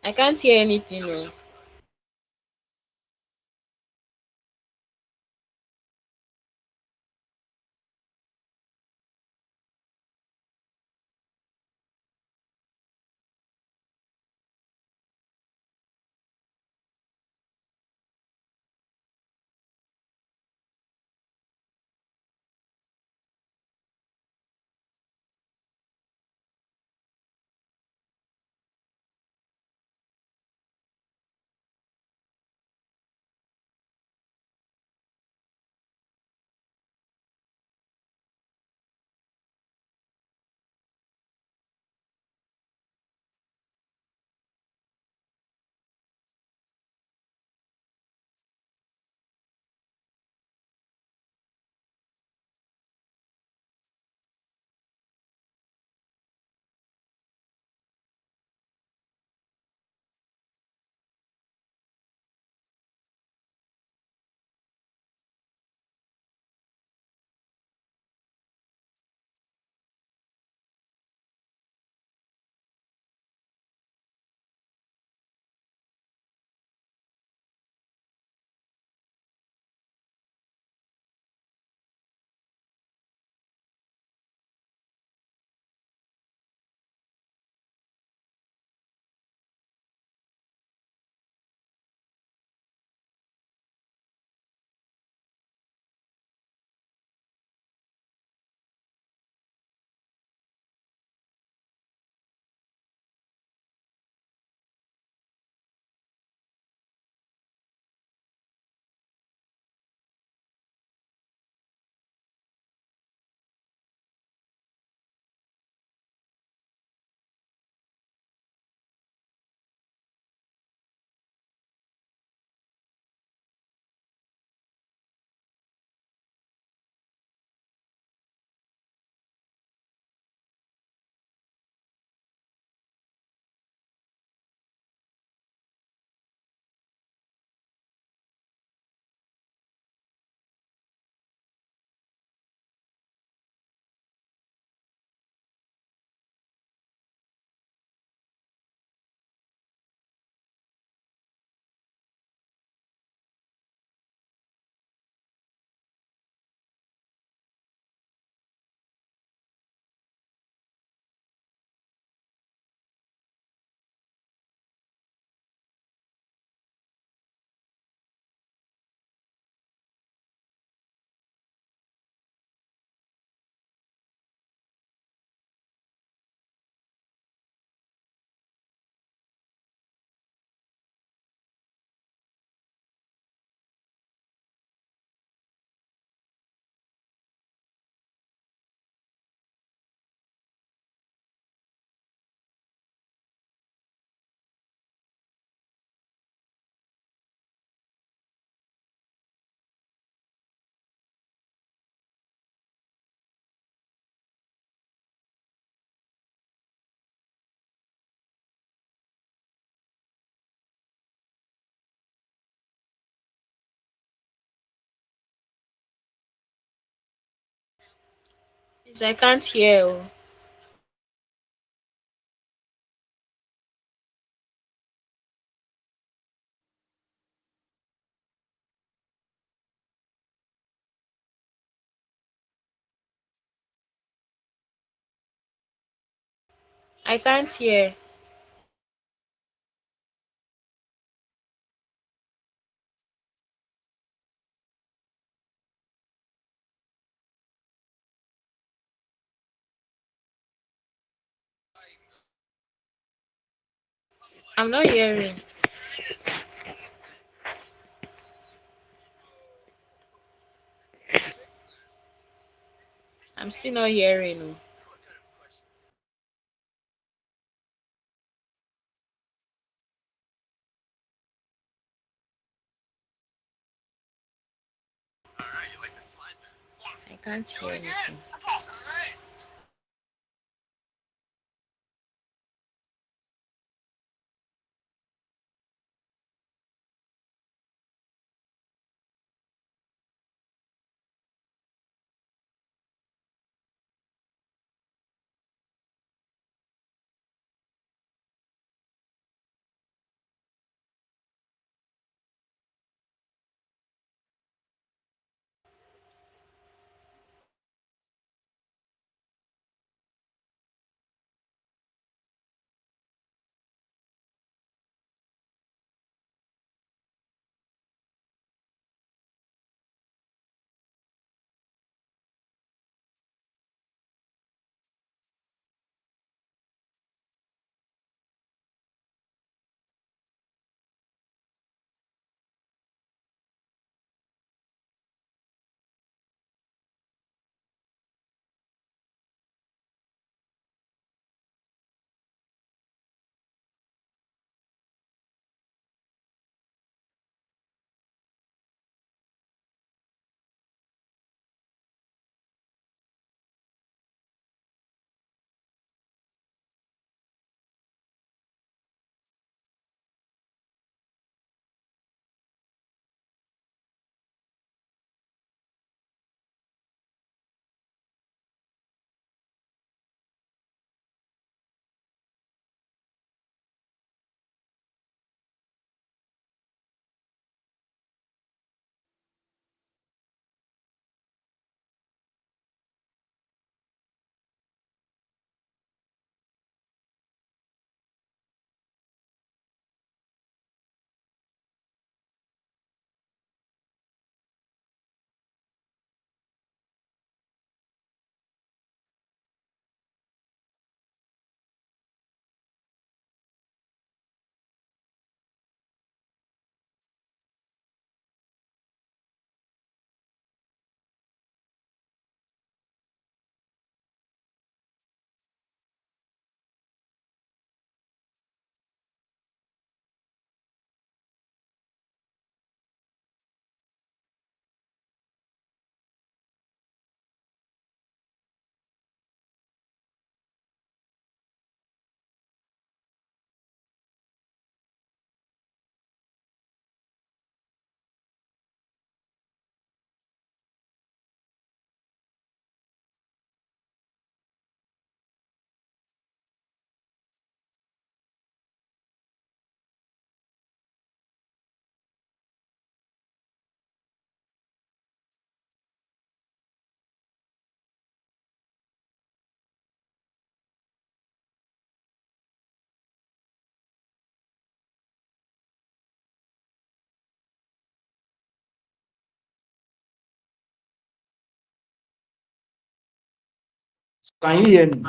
I can't hear anything. No. Please, I can't hear. Oh. I can't hear. I'm not hearing. I'm still not hearing. Oh. I can't hear anything. Can you hear me?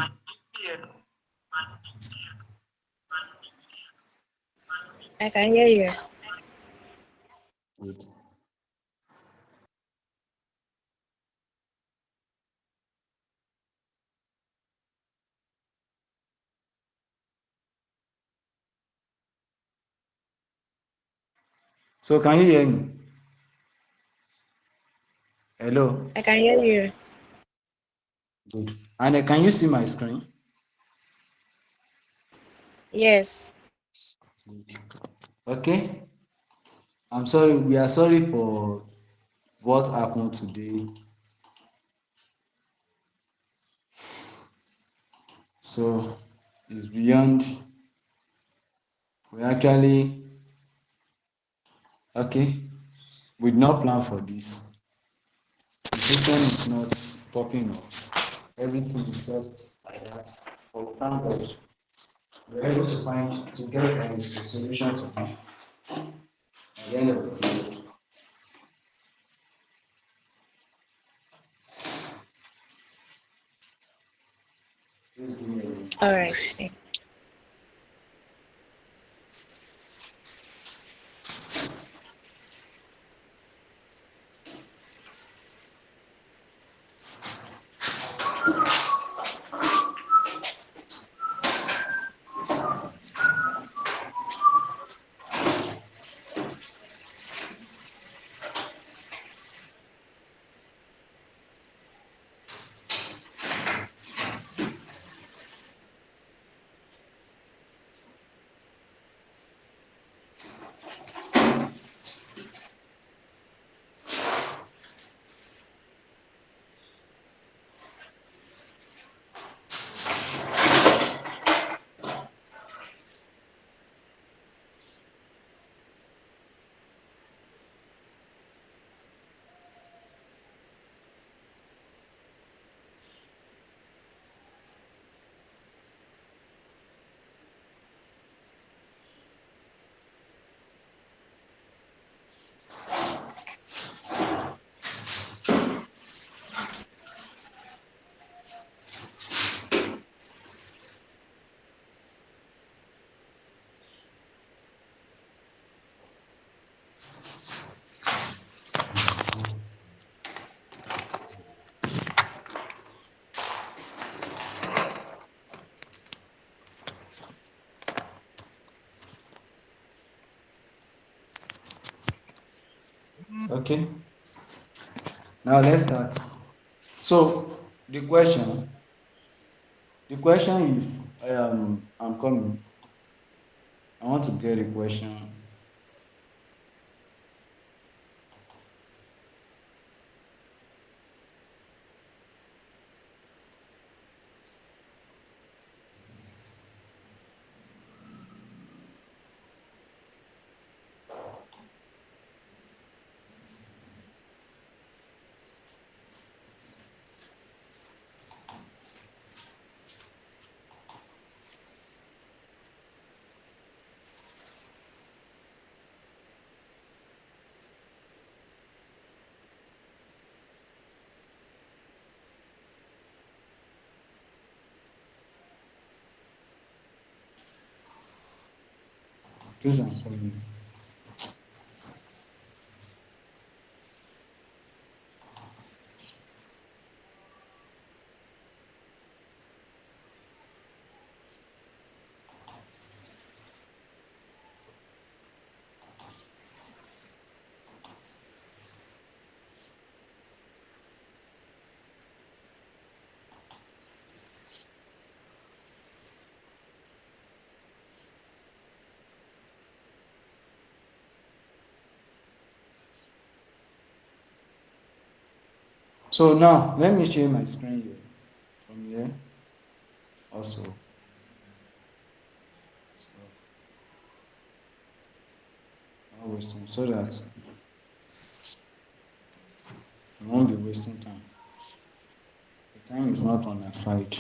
I can hear you. Good. So can you hear me? Hello? I can hear you. Good. And can you see my screen? Yes. Okay. I'm sorry. We are sorry for what happened today. So it's beyond. We actually, okay. We did not plan for this. The system is not popping up. Everything is just like that. But thank God. We're able to get a solution to this at the end of the day. Please give me a minute. All right. Okay. Now let's start. So the question is, I'm coming. I want to get a question. Please, I'm coming. So now let me share my screen here. From here also. So not wasting so that we won't be wasting time. The time is not on our side.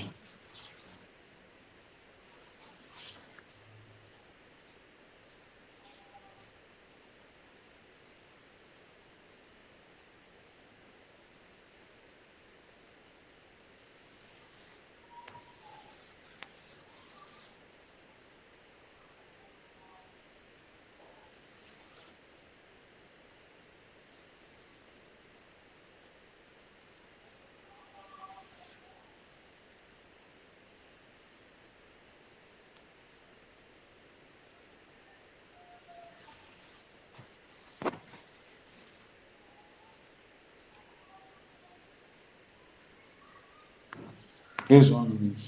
Please 1 minute.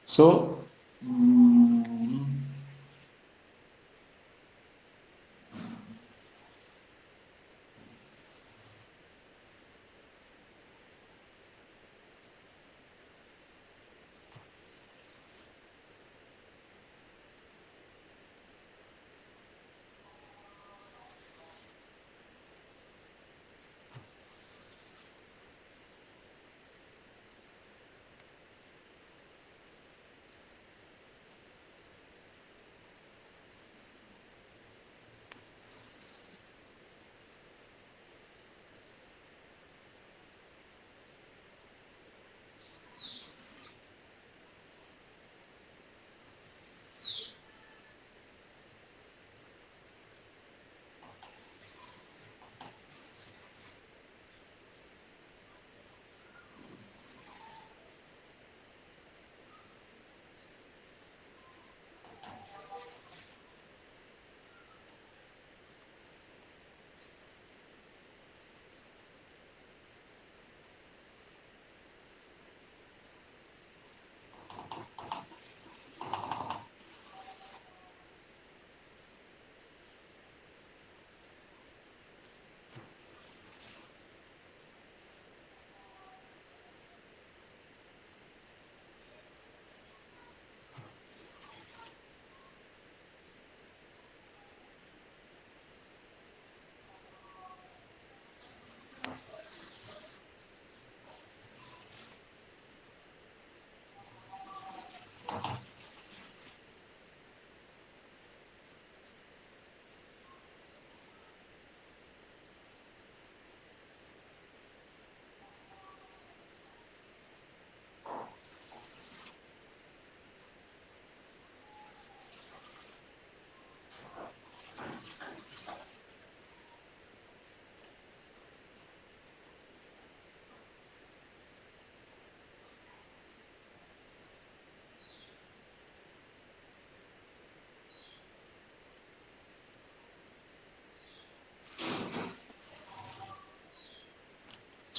So, mm,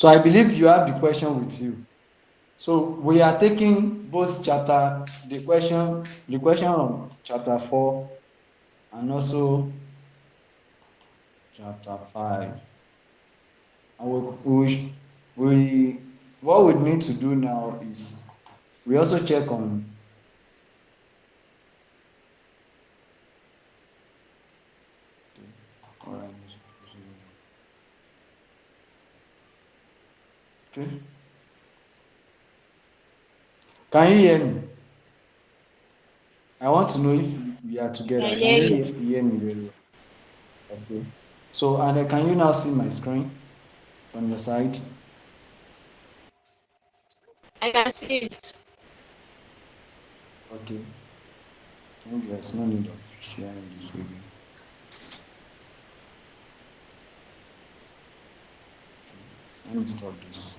so I believe you have the question with you. So we are taking both chapter, the question of chapter 4 and also chapter 5. And we what we need to do now is we also check on okay. Can you hear me? I want to know if we are I together. Can hear you you. hear me very well? Okay. So and can you now see my screen from your side? I can see it. Okay. Maybe there's no need of sharing this again. Let me stop this.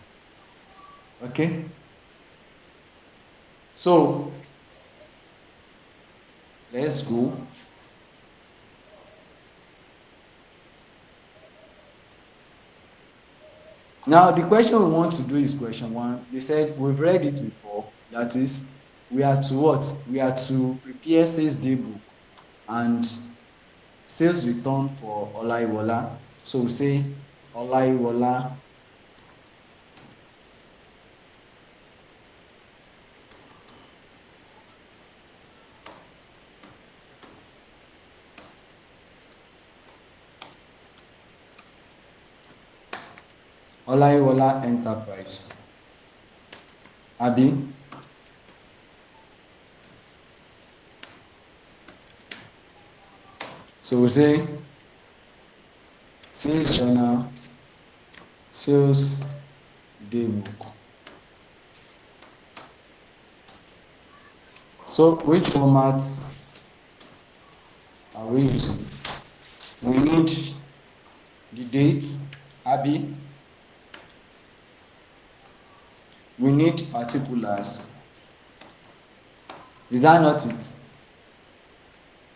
Okay. So let's go. Now the question we want to do is question 1. They said we've read it before. That is, we are to what? We are to prepare sales day book and sales return for Olaiwola. So we say Olaiwola Olaiwola Enterprise. Abi. So we say sales journal, sales day book. So which format are we using? We need the date, Abi. We need particulars. Is that not it?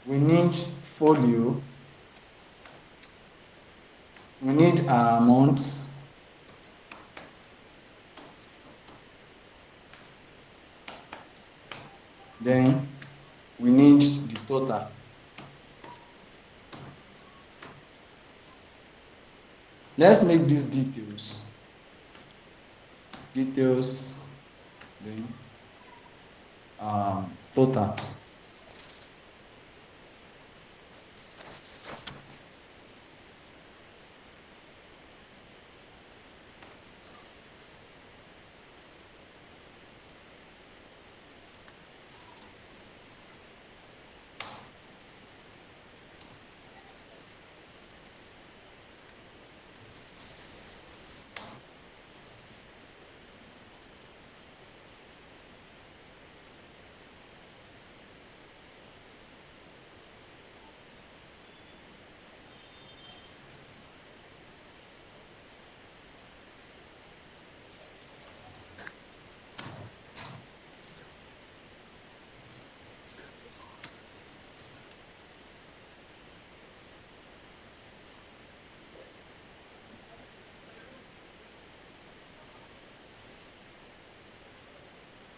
We need folio. We need months. Then we need the total. Let's make these details, then total.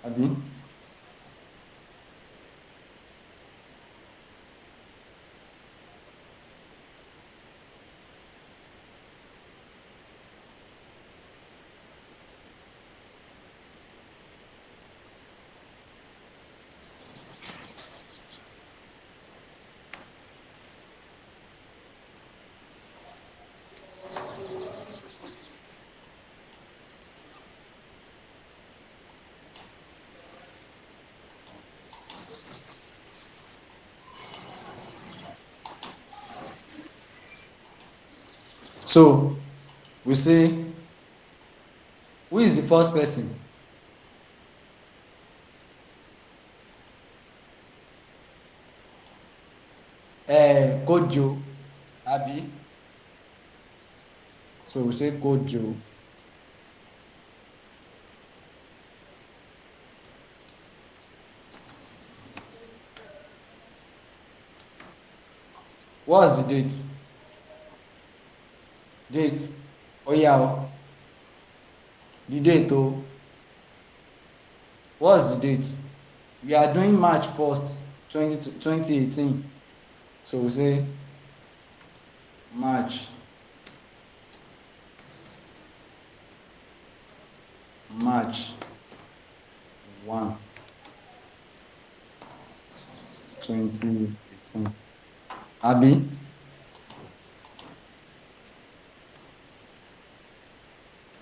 Abi? So we say, who is the first person? Kojo, Abi. So we say Kojo. What's the date? Date. Oh yeah. The date oh. What's the date? We are doing March 1st, 2018. So we say March, March 1, 2018. Abi?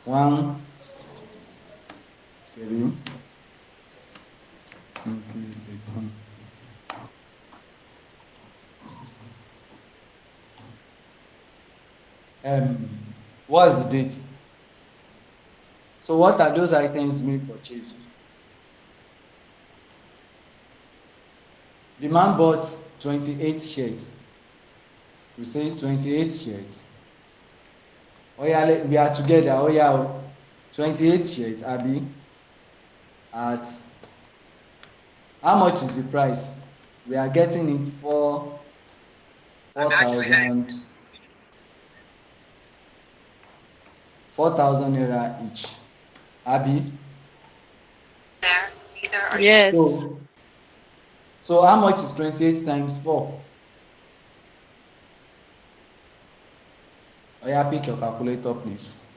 One, 3, 2018. What's the date? So what are those items being purchased? The man bought 28 shirts. We say 28 shirts. Oh yeah, we are together. Oh yeah, 28 shirts, Abi. At how much is the price? We are getting it for 4,000 naira each. Abi. Yes. So how much is 28 times 4? Oh yeah, pick your calculator, please.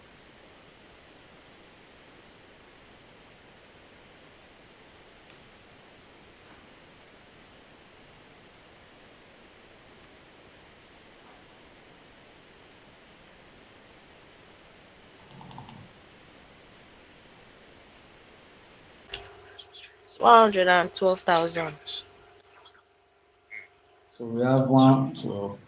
It's 112,000. So we have 112.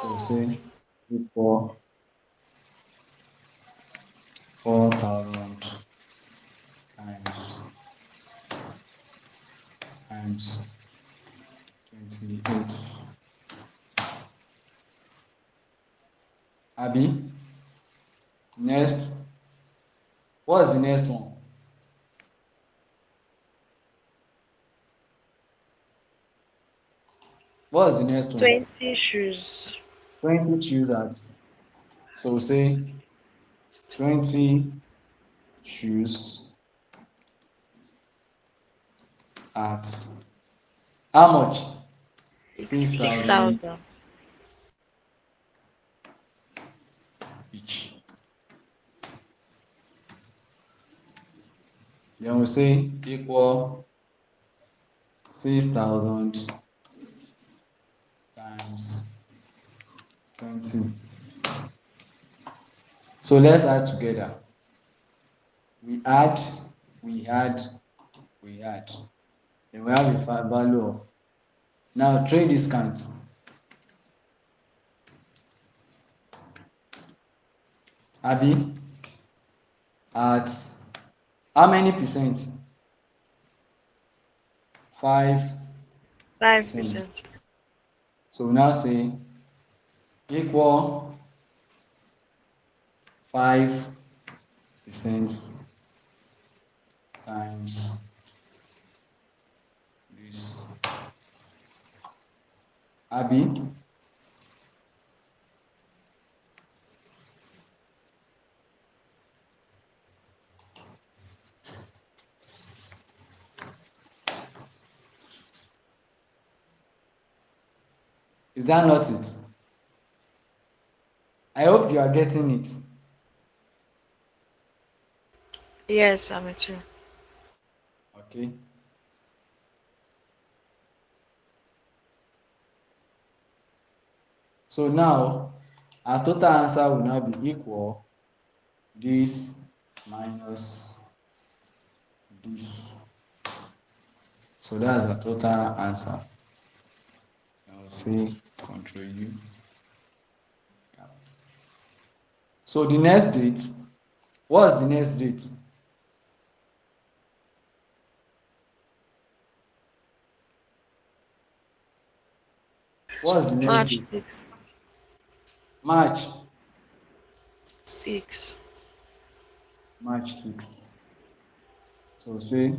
So we say equal 4,000 times 28. Abi. Next. What's the next one? What's the next one? 20 shoes. 20 choose at So say 20 shoes at how much? Six Six thousand thousand. each. Then we say equal 6,000 times 20. So let's add together. We add, we add, we add. Then we have a value of. Now trade discount. Abi, at how many percent? 5%. 5%. So we now say equal 5% times this. Abi, is that not it? I hope you are getting it. Yes, I'm with you. Okay. So now our total answer will now be equal this minus this. So that's our total answer. I will say control U. Yeah. So the next date, what's the next date? What's the next March date? 6th. March, 6. March 6. So say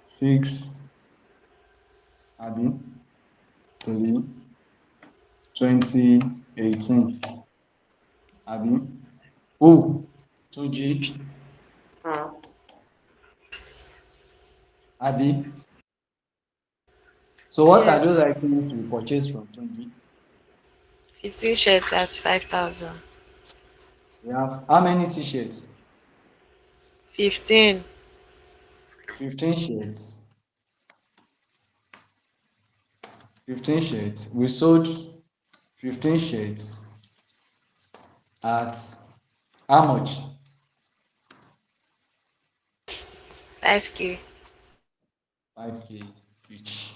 6 abi 3 2018 abi. Oh, 2G abi. So what are those Yes. items we purchased from Tunji? 15 shirts at 5,000. We have how many t-shirts? 15. 15 shirts. 15 shirts. We sold 15 shirts at how much? 5K. 5K each.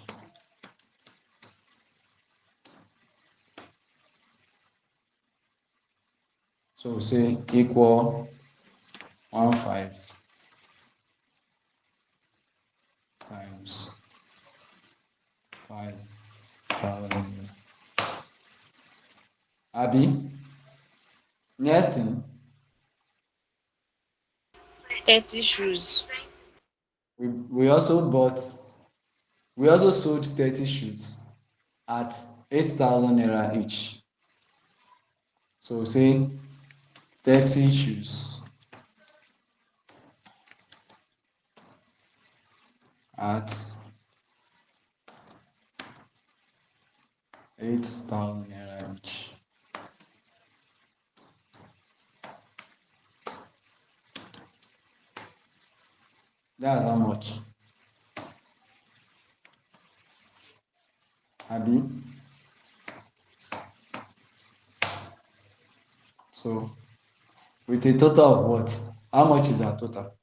So we say equal 15 times 5,000. Abi, next thing, 30 shoes. we also bought, we also sold 30 shoes at 8,000 naira each. So say 30 shoes at 8,000 naira each. That's how much. Abi. So with a total of what? How much is our total?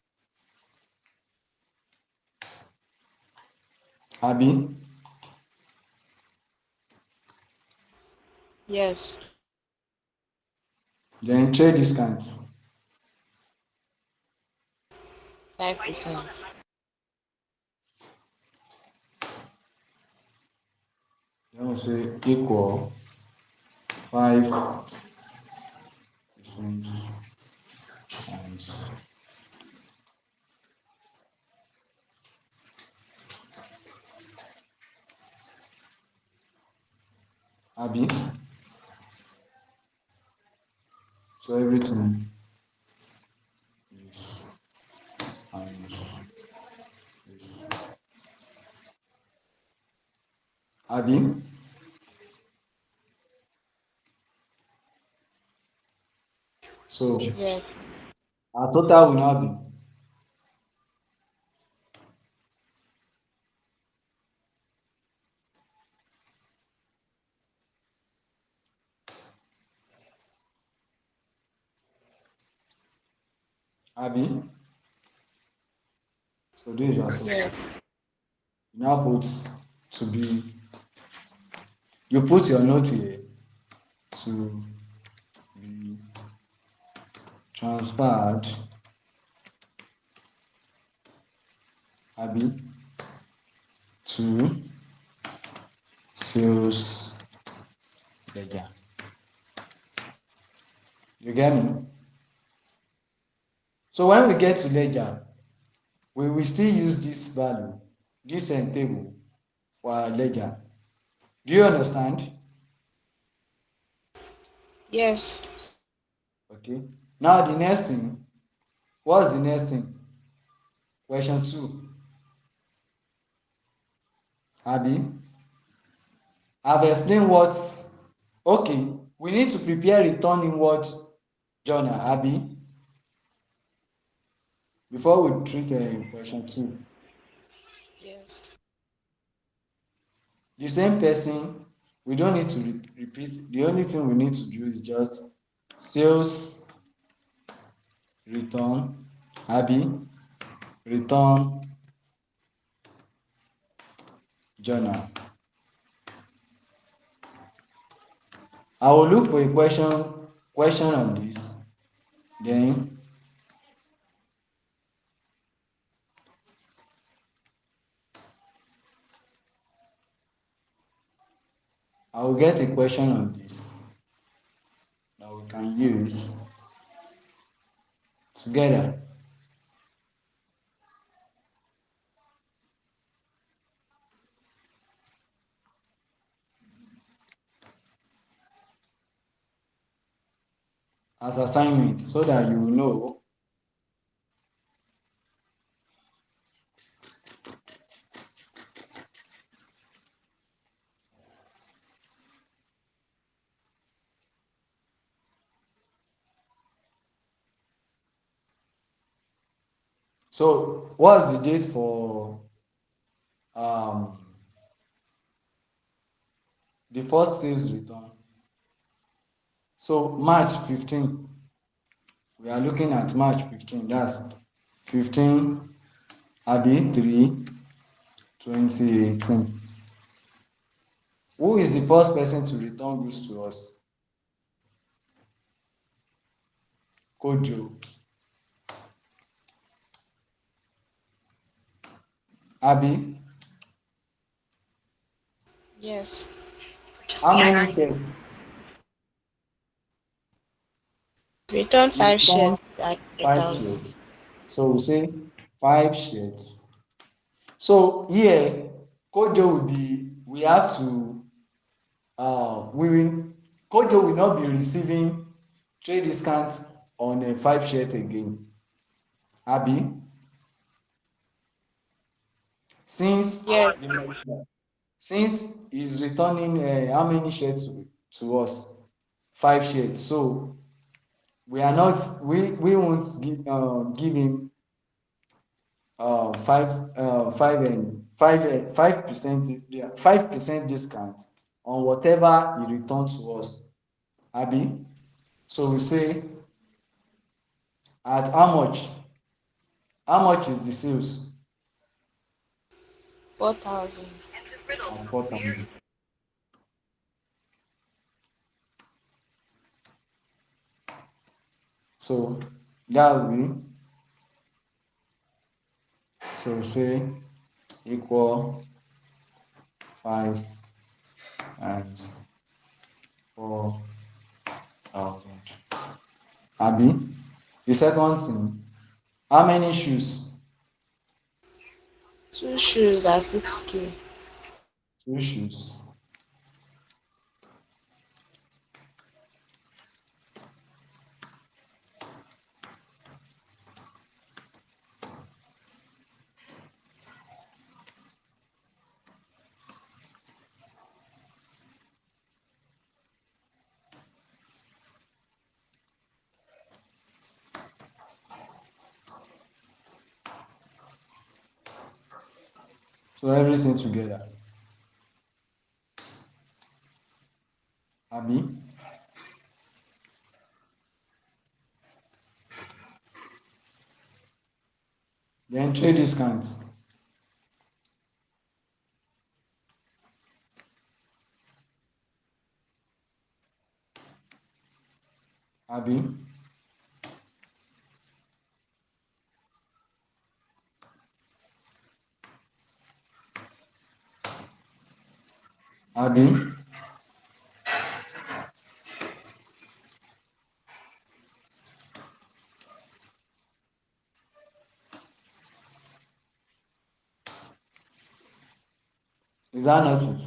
Abi. Yes. Then trade discounts. 5%. Then we say equal 5% times. Abi. So everything is minus this. Abi? So Yes. our total will now be Abi. So this is our total. Yes. You now put to be, you put your note here to be transferred, Abi, to sales ledger. You get me? So when we get to ledger, we will still use this value, this table for our ledger. Do you understand? Yes. Okay. Now the next thing, what's the next thing? Question 2. Abi, I've explained what. Okay, we need to prepare return inward journal, Abi, before we treat question 2. Yes. The same person, we don't need to repeat. The only thing we need to do is just sales return, Abi, return journal. I will look for a question on this. Then I will get a question on this that we can use together. As assignment so that you will know. So what's the date for um the first sales return? So March 15. We are looking at March 15. That's 15 Abi 3 2018. Who is the first person to return goods to us? Kojo. Abi, Yes. how many shares? Return You 5 shares return at 5 3,000. shares. So we say 5 shares. So here, Kojo will be, we have to, we will, Kojo will not be receiving trade discount on a 5 shares again. Abi, since Yes. since he's returning how many shares to us? 5 shares. So we are not, we won't give him 5% discount on whatever he return to us, Abi. So we say at how much is the sales? 4,000. At 4,000. So that will be, so we say equal 5 times 4,000, Abi. The second thing, how many shoes? 2 shoes are 6K. 2 shoes. So everything together. Abi? Then trade discounts. Abi? Abi? Is that not it?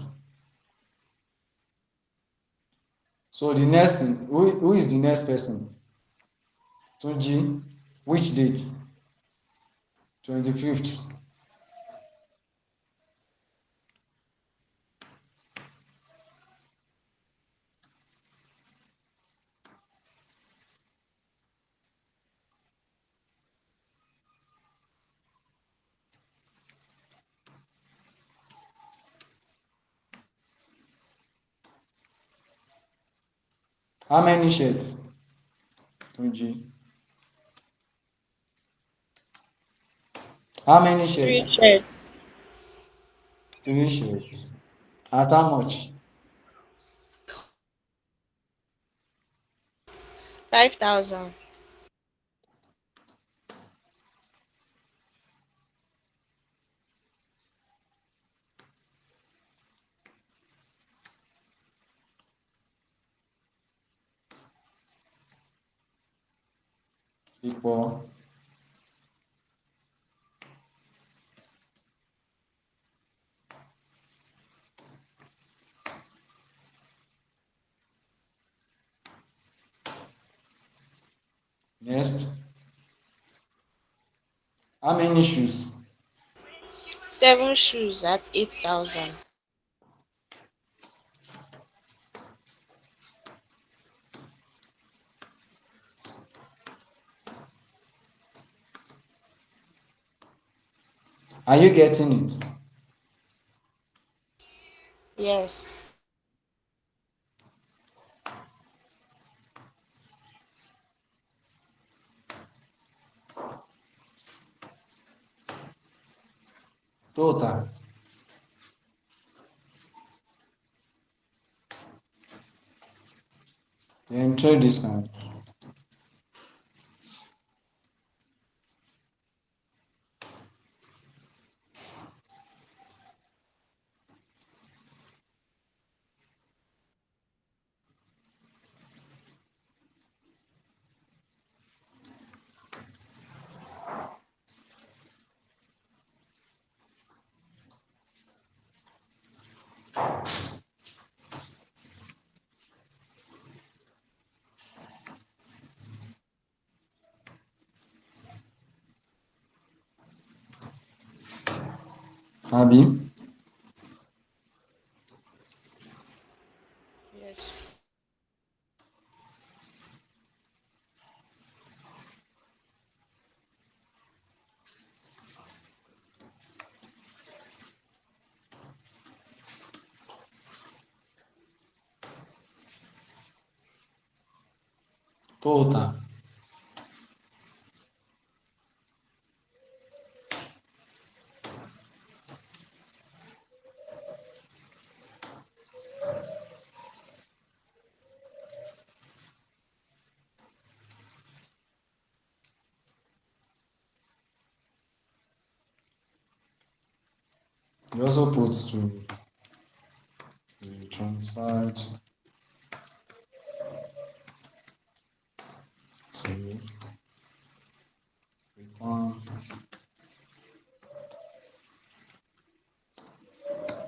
So the next thing, who is the next person? Tunji, which date? 25th. How many shirts? Tunji. How many Three shirts? shirts. 3 shirts. At how much? 5,000. Equal. Next. How many shoes? 7 shoes at 8,000. Are you getting it? Yes. Total. Then trade discounts. Abi? Yes. Total. You also put to transferred to return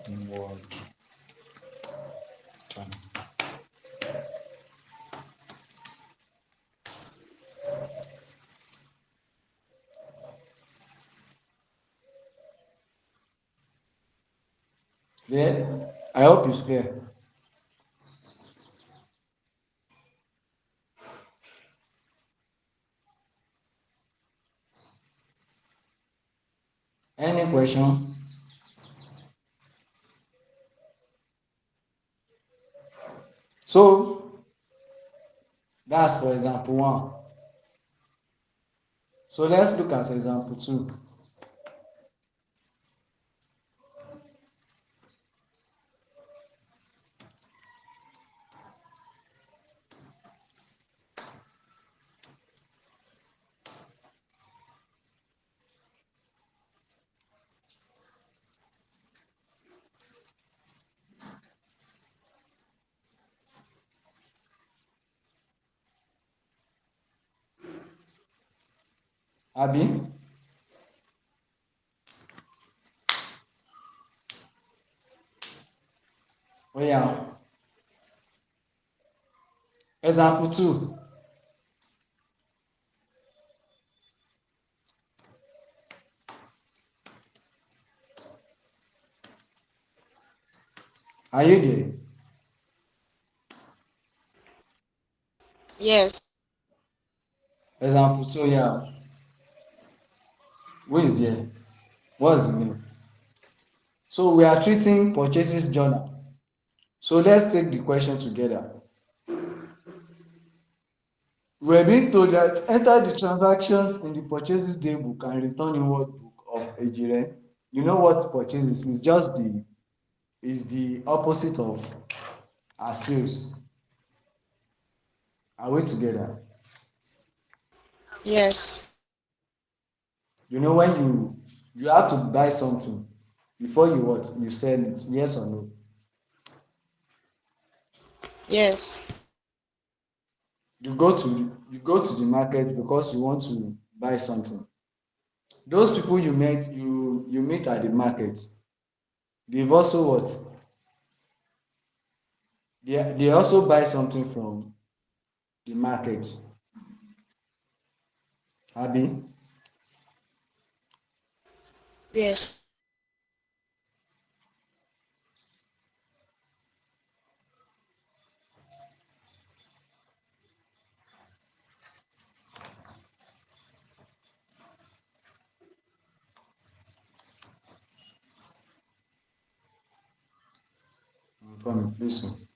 inward channel. Clear? I hope it's clear. Any question? So that's for example one. So let's look at example two. Abi? Oh yeah. Example two. Are you there? Yes. Example two, yeah. Who is there? What's the name? So we are treating purchases journal. So let's take the question together. We are being told that enter the transactions in the purchases day book and return inward book of ejire. You know what purchases is? Just the is the opposite of our sales. Are we together? Yes. You know when you have to buy something before you what you sell it, yes or no? Yes. You go to the market because you want to buy something. Those people you meet at the market, they've also what they also buy something from the market. Abi? Yes. I'm coming, please.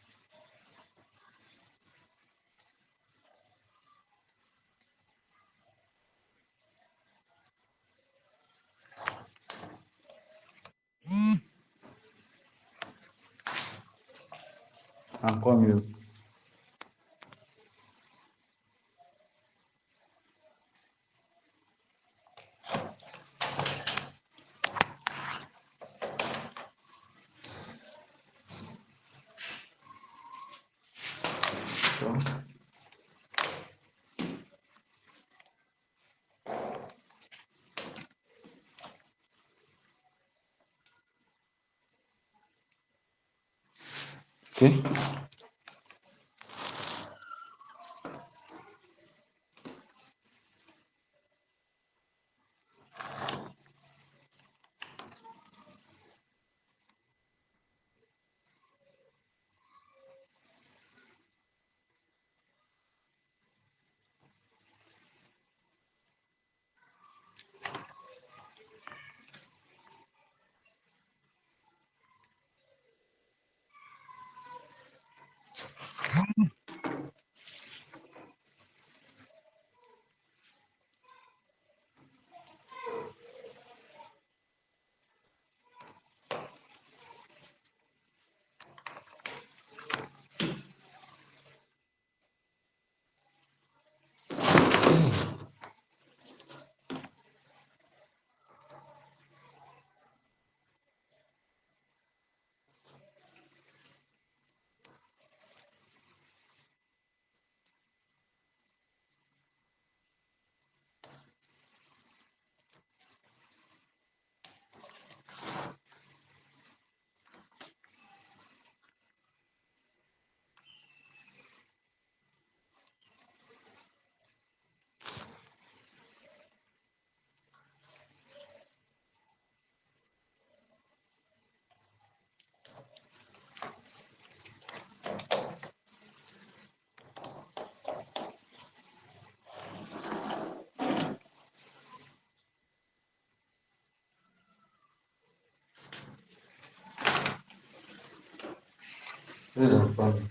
I'm coming. So, okay. Please, I'm coming.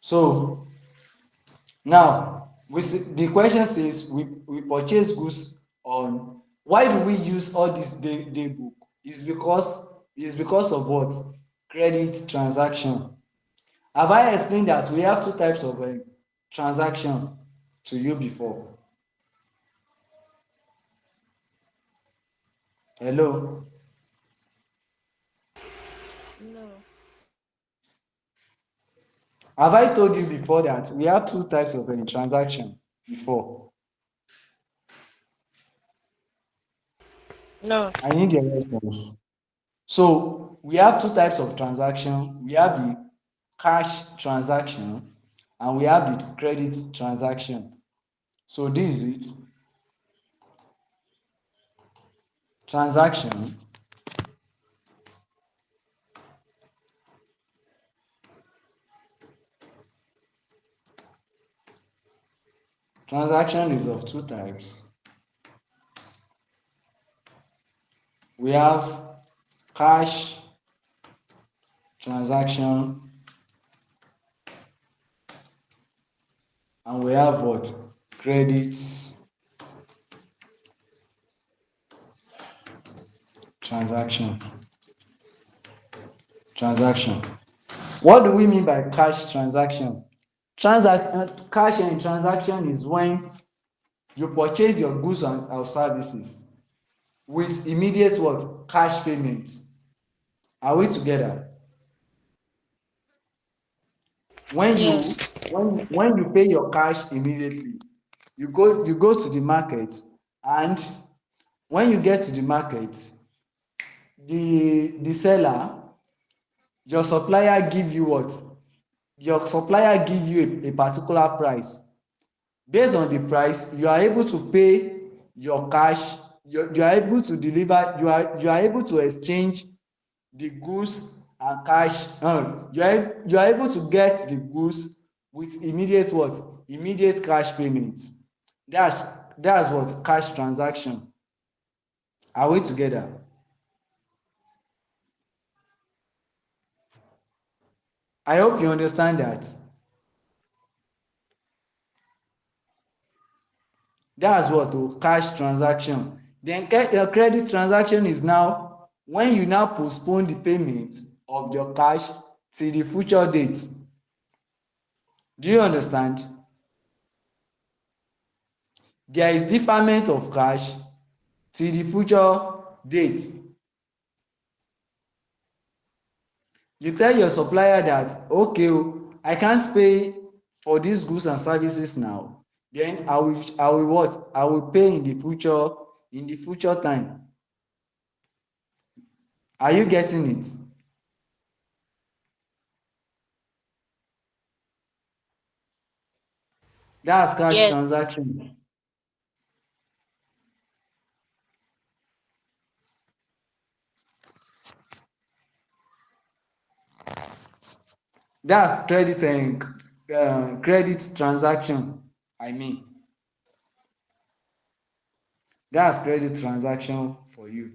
So now the question says we purchase goods on. Why do we use all this day book? Is because of what? Credit transaction. Have I explained that we have two types of transaction to you before? Hello? No. Have I told you before that we have two types of transaction before? No. I need your response. So we have two types of transaction. We have the cash transaction and we have the credit transaction. So this is it. Transaction. Transaction is of two types. We have cash transaction and we have what? Credit transactions. Transaction. What do we mean by cash transaction? Cash and transaction is when you purchase your goods and or services with immediate what? Cash payment. Are we together? When you Yes. when you pay your cash immediately, you go to the market, and when you get to the market, the seller, your supplier give you what? Your supplier give you a particular price. Based on the price, you are able to pay your cash. You are able to deliver. You are able to exchange the goods and cash. You are able to get the goods with immediate what? Immediate cash payment. That's what cash transaction. Are we together? I hope you understand that. That's what cash transaction. Then credit transaction is now when you now postpone the payment of your cash till the future date. Do you understand? There is deferment of cash till the future date. You tell your supplier that, okay I can't pay for these goods and services now, then I will what? I will pay in the future time. Are you getting it? That's cash Yes. transaction. That's credit and credit transaction. I mean, that's credit transaction for you.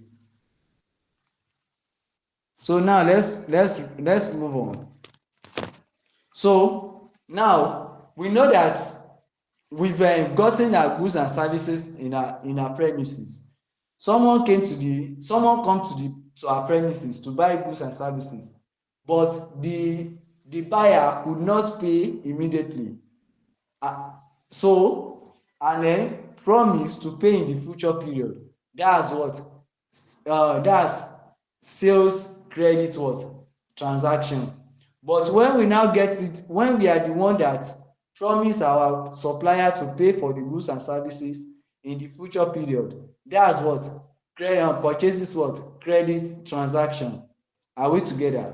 So now let's move on. So now we know that we've gotten our goods and services in our premises. Someone come to our premises to buy goods and services, but the buyer could not pay immediately. uh, so and then promise to pay in the future period. That's what? That's sales credit what? Transaction. But when we now get it, when we are the one that promise our supplier to pay for the goods and services in the future period, that's what? Purchases what? Credit transaction. Are we together?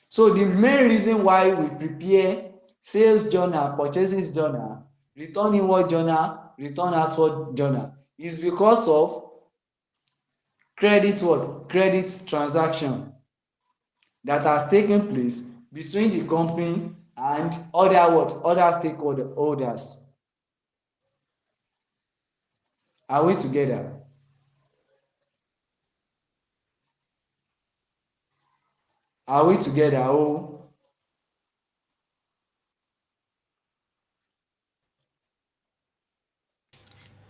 So the main reason why we prepare sales journal, purchases journal, return inward journal, return outward journal is because of credit what? Credit transaction that has taken place between the company and other what? Other stakeholders. Are we together? Are we together? Oh,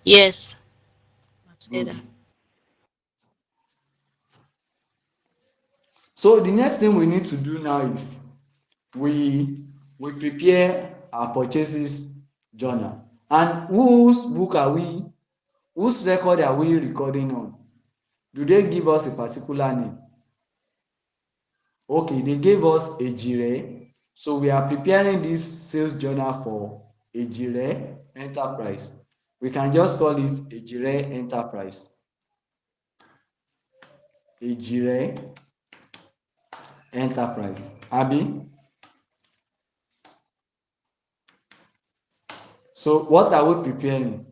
Yes. We're good. together. So the next thing we need to do now is we we prepare our purchases journal. And whose book are we, whose record are we recording on? Do they give us a particular name? Okay, they gave us Ejire. So we are preparing this sales journal for Ejire Enterprise. We can just call it Ejire Enterprise. Ejire Enterprise. Abi? So what are we preparing?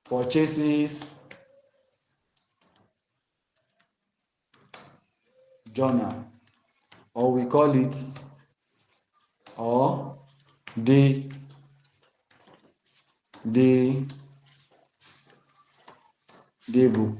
Purchases journal, or we call it, or day day day book.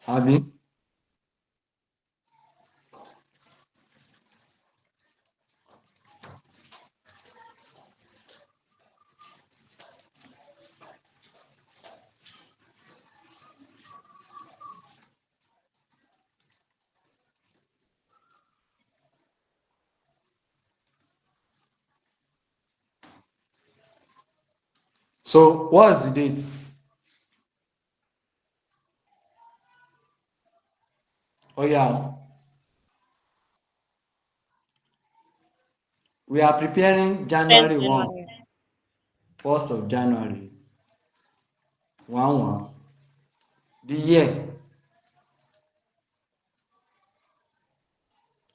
Abi? So what's the date? Oh yeah, we are preparing Tenth January 1, January. 1st of January, 1 1. The year,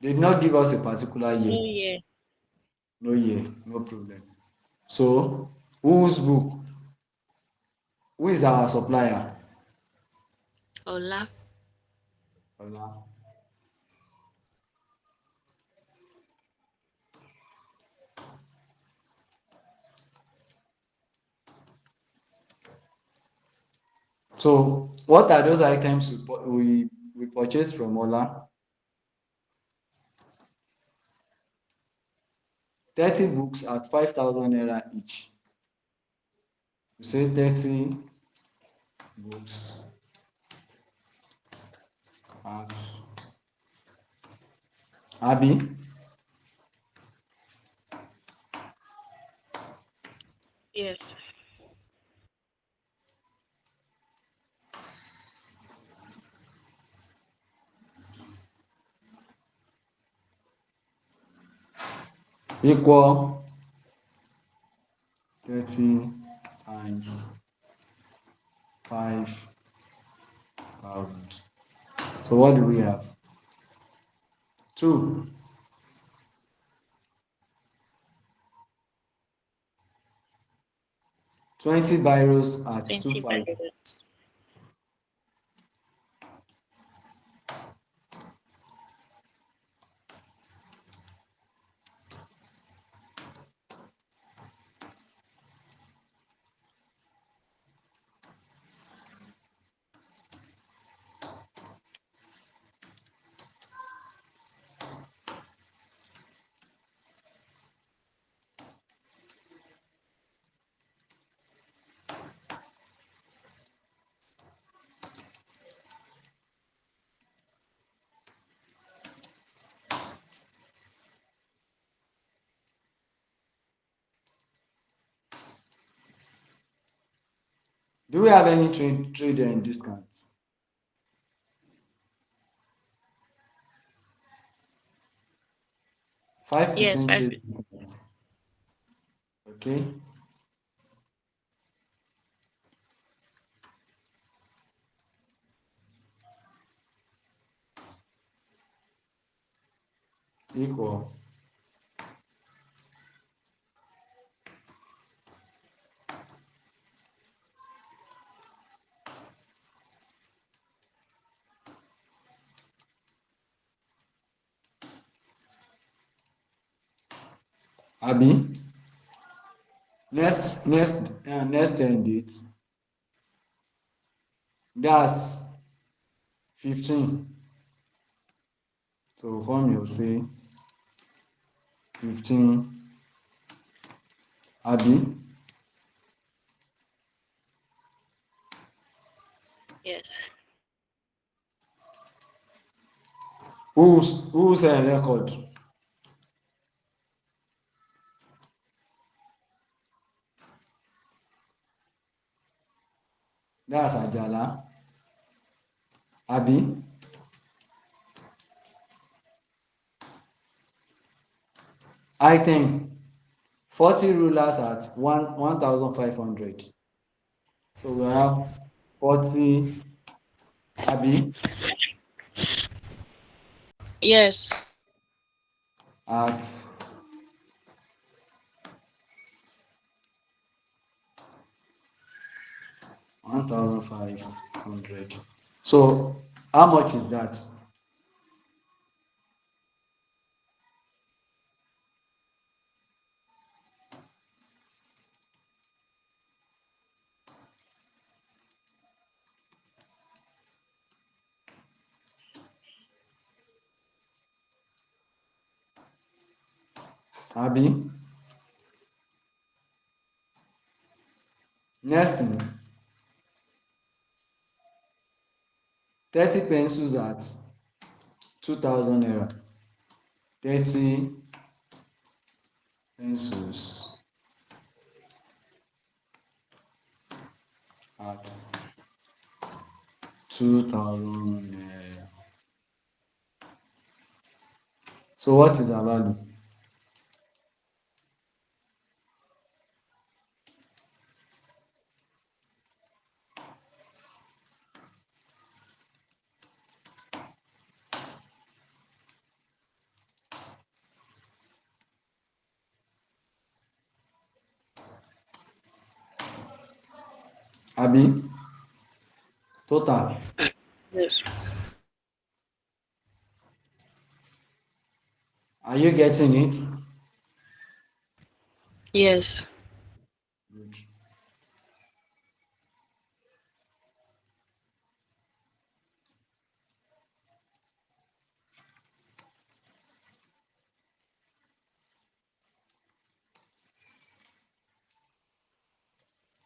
they did not give us a particular year. New Year. No year, no problem. So whose book? Who is our supplier? Ola. Ola. So what are those items we purchased from Ola? 30 books at 5,000 naira each. We say 30 books at Abi. Yes. Equal 30 times 5,000. So what do we have? 2. 20 biros at 20 2,500. balloons. Do we have any trade and discounts? 5% Yes, trade 5%. discount. Okay. equal abi next ten date that's 15. So come you say 15 abi Yes. who's record that's Ajala abi item 40 rulers at 1,500. So we have 40 abi Yes. at 1,500. So how much is that? Abi next thing 30 pencils at 2,000 naira. 30 pencils at 2,000 naira. So what is her value? Abi total. Yes. Are you getting it? Yes. Good.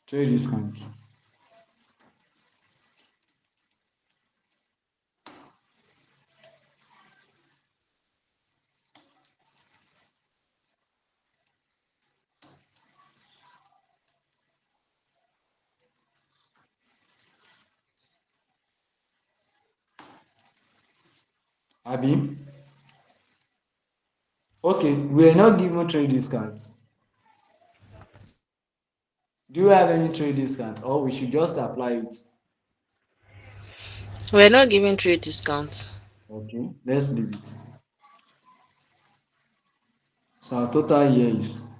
Trade discount. Abi okay, we are not given trade discount. Do you have any trade discount or we should just apply it? We're not giving trade discount. Okay, let's leave it. So our total here is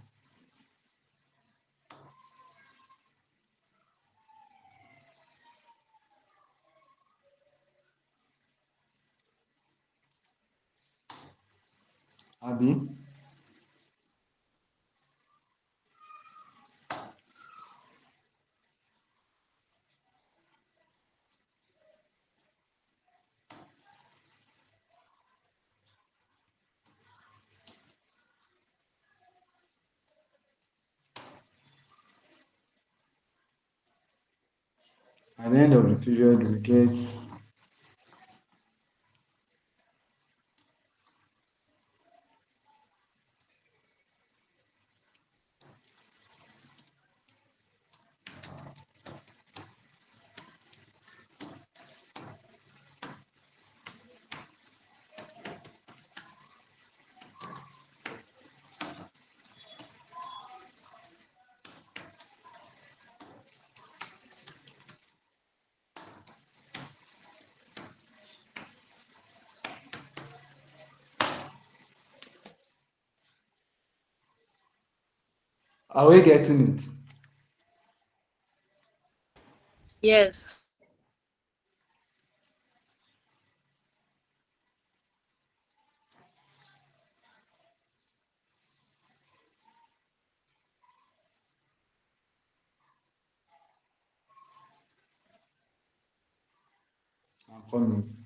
Abi at the end of the period we get Are we getting it? Yes. I'm coming.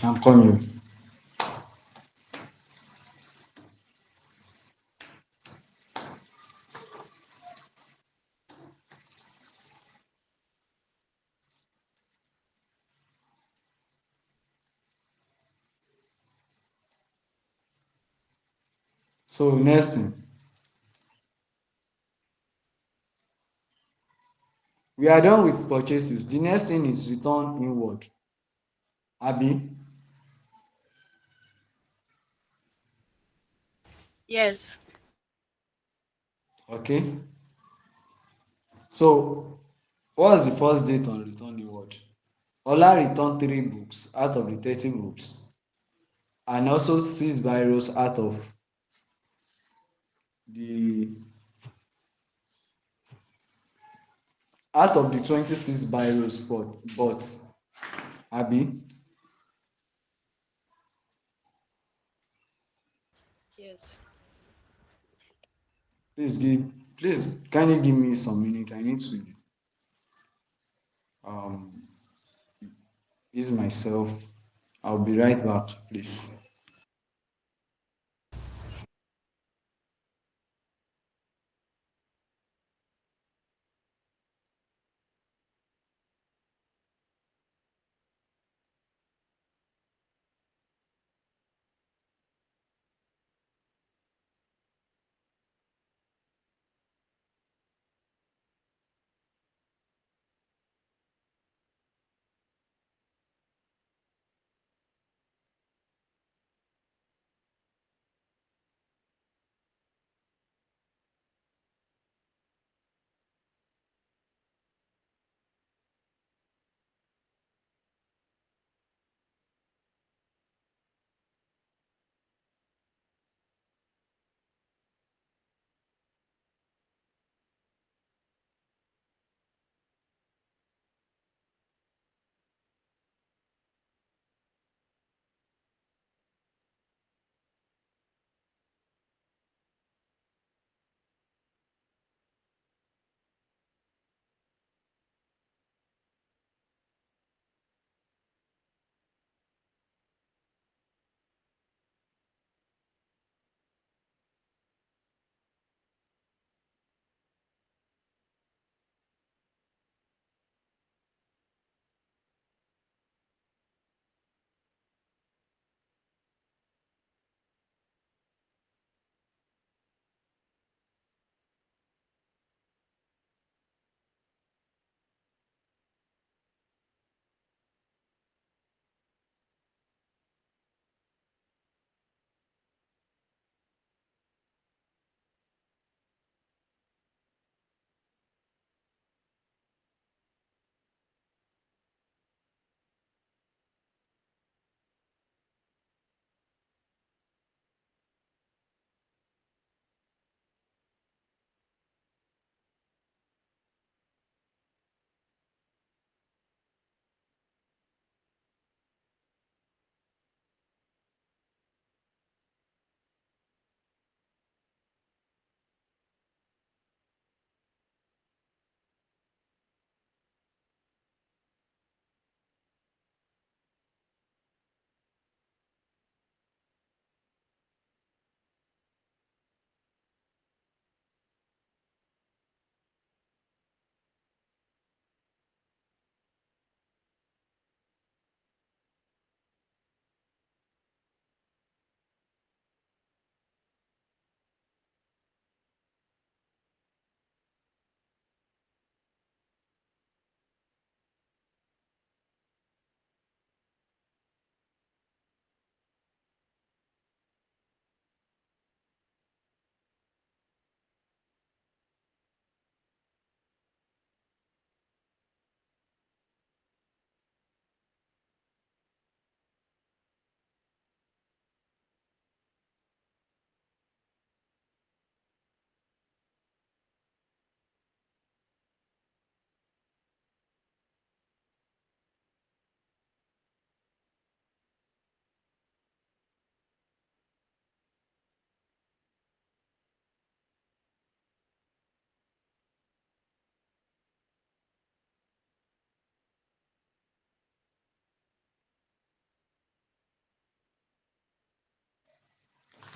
I'm coming. So next thing, we are done with purchases. The next thing is return inward. Abi, Yes. okay. So what's the first date on return inward? Ola returned 3 books out of the 30 books and also 6 biros the out of the 26 biros but Abi, Yes. please kindly give me some minutes. I need to um ease myself. I'll be right back, please.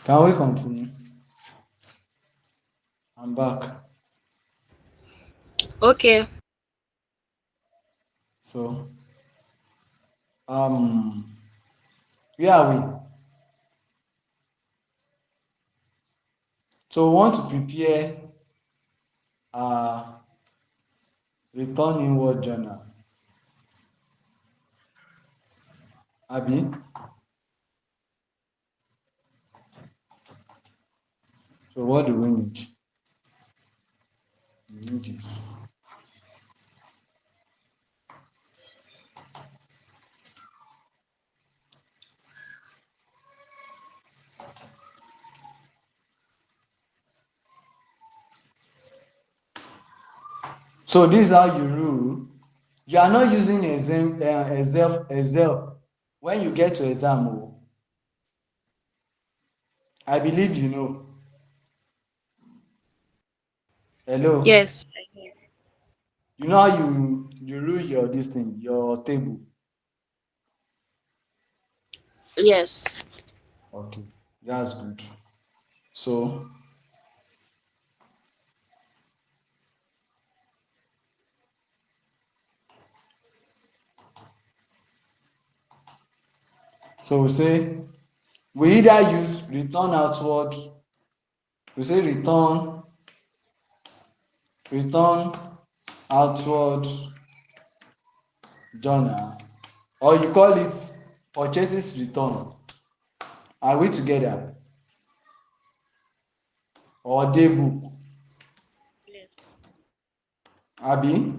Can we continue? I'm back. Okay. So, um, where are we? So, we want to prepare a return inward journal. Abi, so what do we need? We need this. So, this is how you rule. You are not using Excel when you get to exam. Oh. I believe you know. Hello. Yes. I hear. You know how you rule your this thing, your table. Yes. Okay, that's good. So we say we either use return outward, we say return outward journal, or you call it purchases return. Are we together? Or day book? Yes. Abi?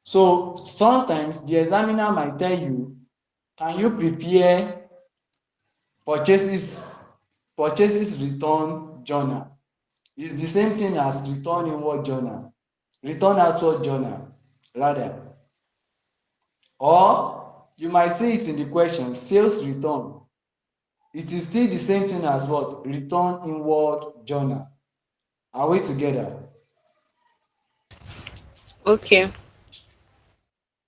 So sometimes the examiner might tell you, can you prepare purchases return journal? It's the same thing as return inward journal, return outward journal rather. Or you might see it in the question, sales return. It is still the same thing as what? Return inward journal. Are we together? Okay.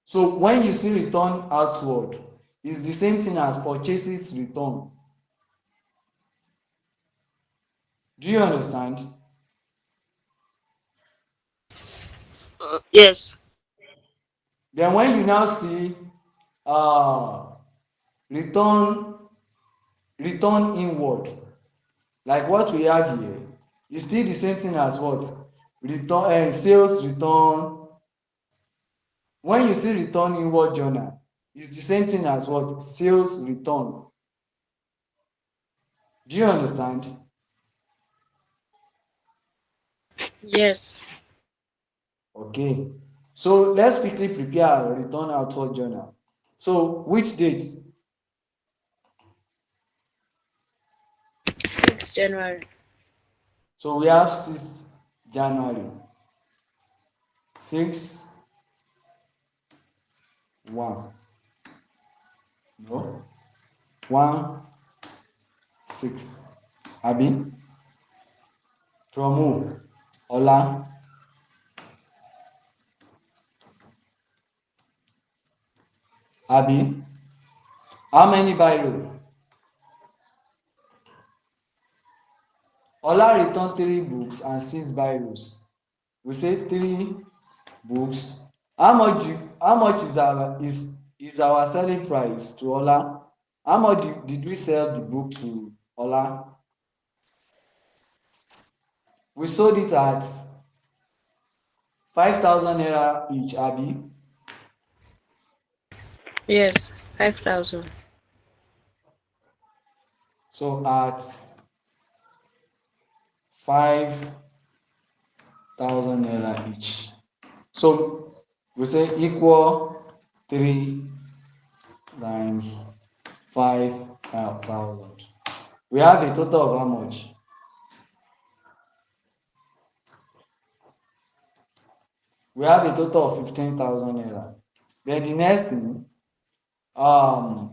So when you see return outward, it's the same thing as purchases return. Do you understand? Yes. Then when you now see uh, return inward, like what we have here, is still the same thing as what? Return sales return. When you see return inward journal, it's the same thing as what? Sales return. Do you understand? Yes. Okay. So let's quickly prepare our return outward journal. So which date? 6 January. So we have 6th January. 6 1. No. 1 6. Abi? From who? Ola. Abi? How many biro? Ola returned 3 books and 6 biros. We say 3 books. How much is our selling price to Ola? How much did we sell the book to Ola? We sold it at 5,000 naira each, abi? Yes. 5,000. So at 5,000 naira each. So we say equal 3 times 5,000. We have a total of how much? We have a total of 15,000 naira. Then the next thing, um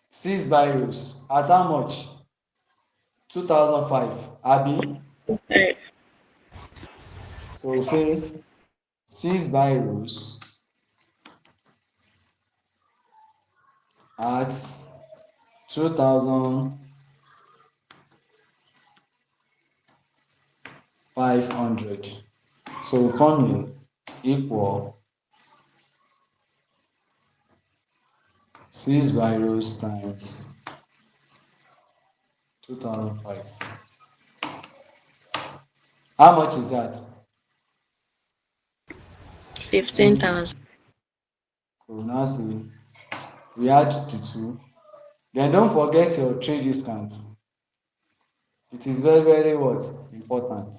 6 biros at how much? 2,005, abi? Okay. So we say 6 biros at 2,500. So we come here equal 6 biros times 2005. How much is that? 15,000. So now see, we add the two. Then don't forget your trade discount. It is very very what? Important.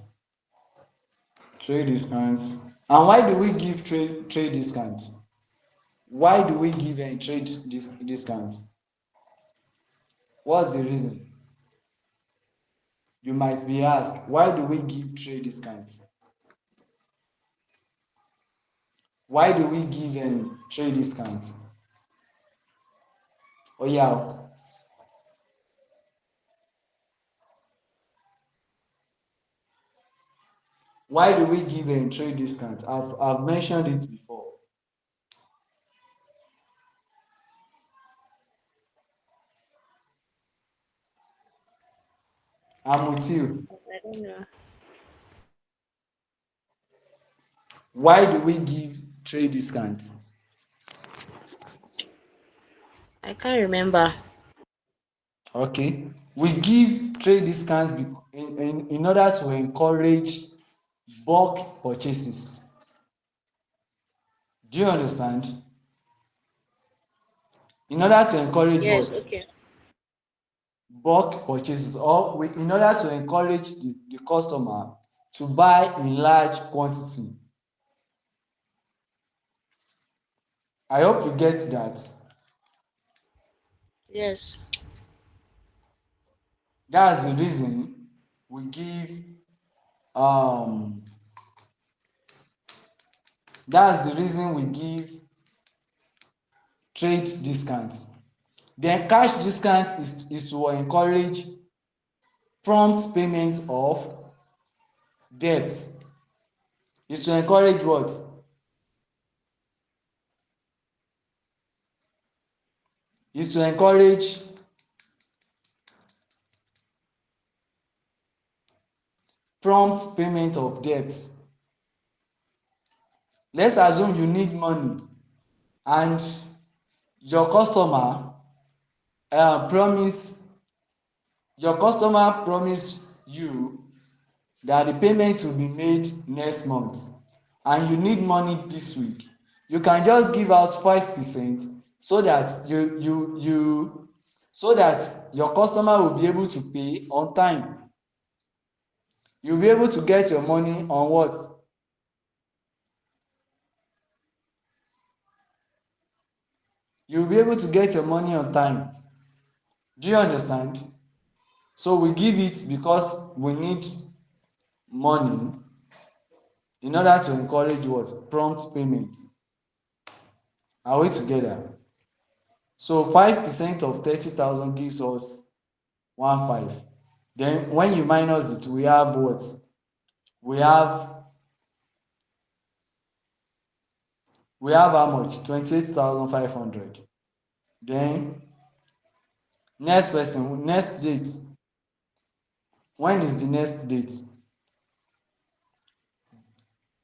Trade discounts. And why do we give trade discounts? Why do we give a trade discounts? What's the reason? You might be asked, why do we give trade discounts? Why do we give trade discounts? Oh yeah, why do we give trade discounts? I've mentioned it before. I'm with you. I don't know. Why do we give trade discounts? I can't remember. Okay, we give trade discounts in order to encourage bulk purchases. Do you understand? In order to encourage what? Yes, okay. Bulk purchases, or in order to encourage the customer to buy in large quantity. I hope you get that. Yes. That's the reason we give um that's the reason we give trade discounts. Then cash discount is to encourage prompt payment of debts. Is to encourage what? Is to encourage prompt payment of debts. Let's assume you need money and your customer promise your customer promised you that the payment will be made next month and you need money this week. You can just give out 5% so that so that your customer will be able to pay on time. You'll be able to get your money on what? You'll be able to get your money on time. Do you understand? So we give it because we need money in order to encourage what? Prompt payment. Are we together? So 5% of 30,000 gives us 1,500. Then when you minus it, we have what? We have how much? 28,500. Then next person, next date. When is the next date?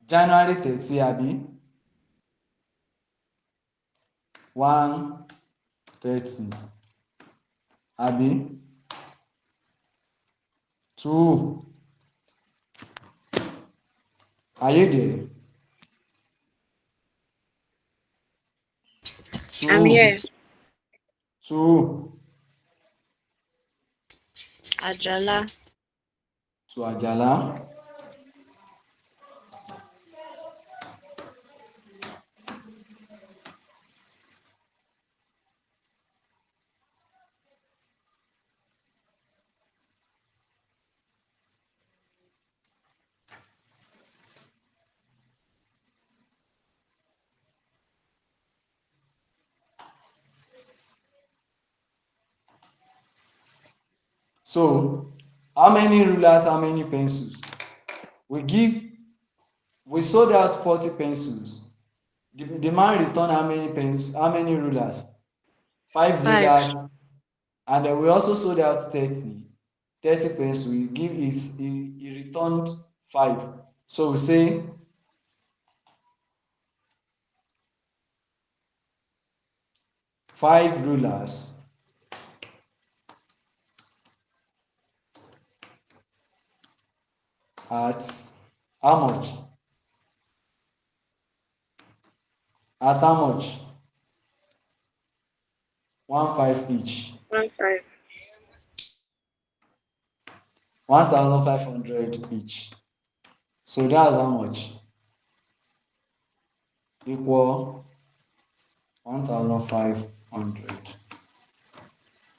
January 30, abi? 1/30, abi? 2. Are you there? I'm 2. here. 2. Ajala. To Ajala. So how many rulers, how many pencils? We give we sold out 40 pencils. The man returned how many pencils, how many rulers? five Five. rulers, and then we also sold out 30 pencil. He give his he returned five. So we say five rulers at how much? At how much? 1 5 each. 1 5. 1,500 each. So that's how much? Equal 1,500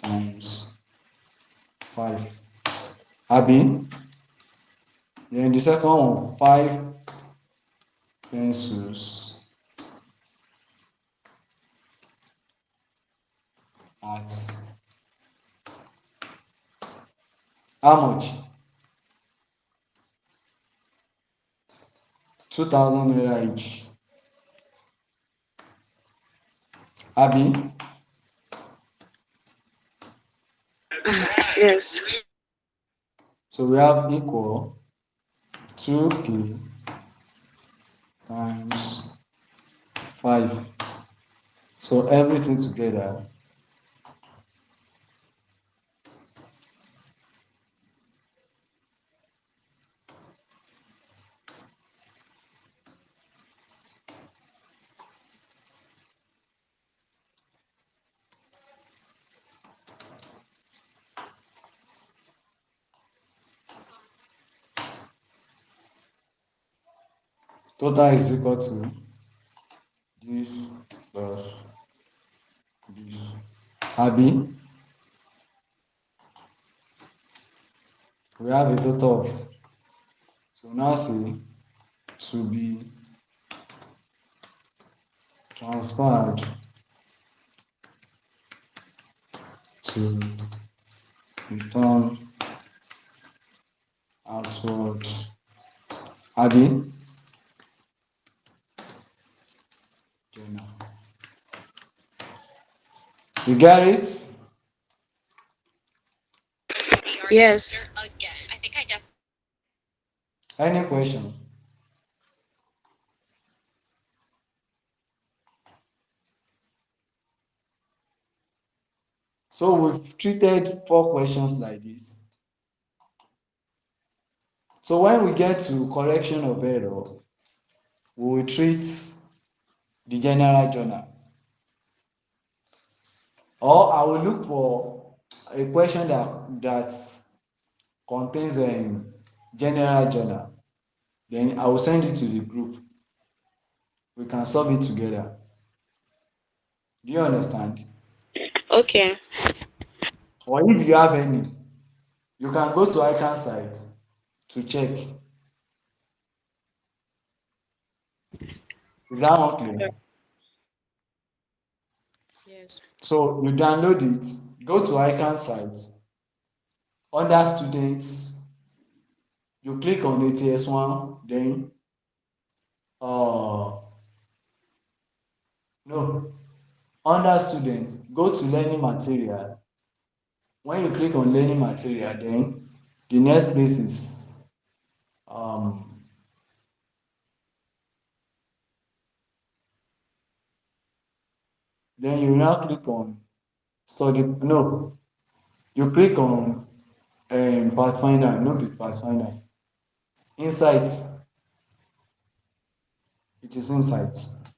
times 5. Abi? Then the second one, 5 pencils at how much? 2,000 naira each. Abi? Yes. So we have equal 2k times 5. So everything together total is equal to this plus this. Abi? We have a total of, so now say to be transferred to return outward. Abi? Journal. You get it? Yes. Any question? So we've treated 4 questions like this. So when we get to correction of error, we will treat the general journal. Or I will look for a question that contains a general journal. Then I will send it to the group. We can solve it together. Do you understand? Okay. Or if you have any, you can go to ICANN site to check. Is that one clear? Yes. So you download it, go to ICANN site, under students, you click on ATS one, then no, under students, go to learning material. When you click on learning material, then the next place is then you now click on study. No, you click on Pathfinder, no be Pathfinder. Insights, it is insights.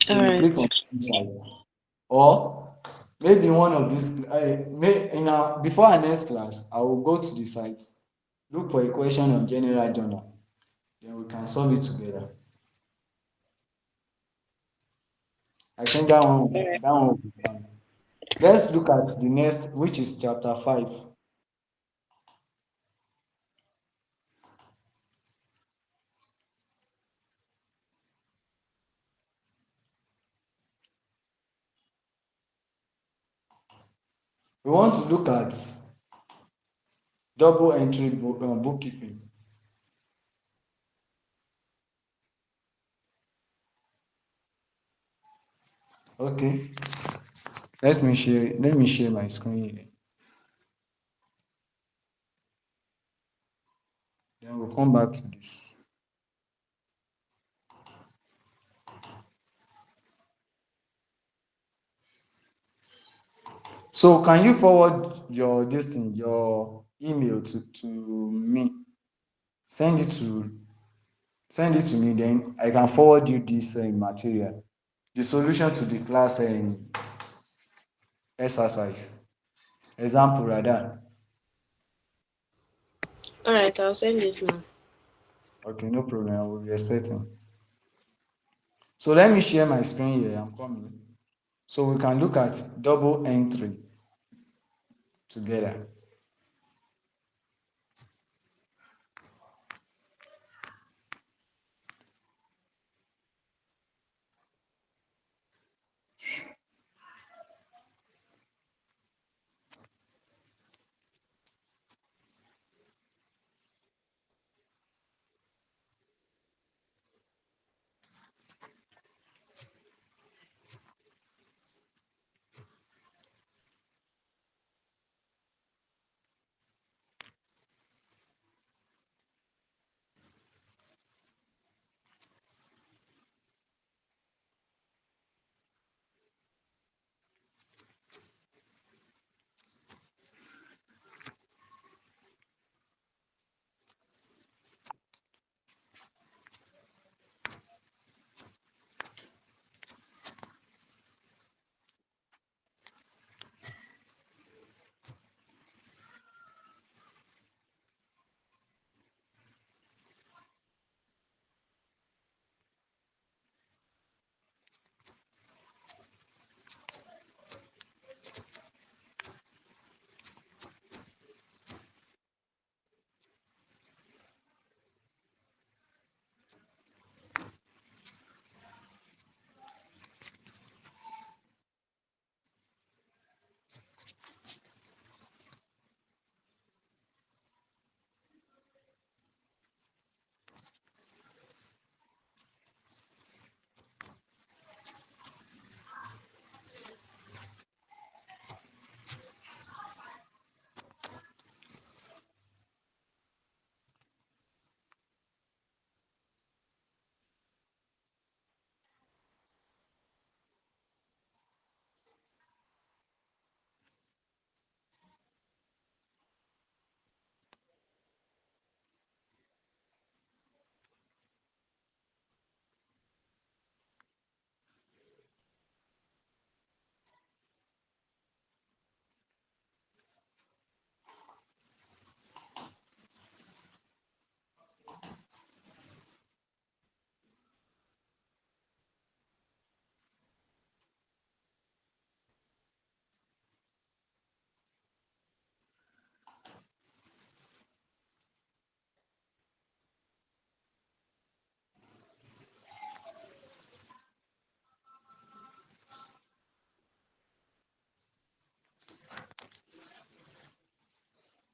So All you click right. on insights. Or maybe one of these before our next class, I will go to the site, look for a question on general journal, then we can solve it together. I think All right. that one will be fine. Let's look at the next, which is chapter 5. We want to look at double entry bookkeeping. Okay. Let me share my screen here. Then we'll come back to this. So can you forward your email to me? Send it to me, then I can forward you this material, the solution to the class exercise, example rather. All right, I'll send it now. Okay, no problem. I will be expecting. So let me share my screen here. I'm coming. So we can look at double entry together.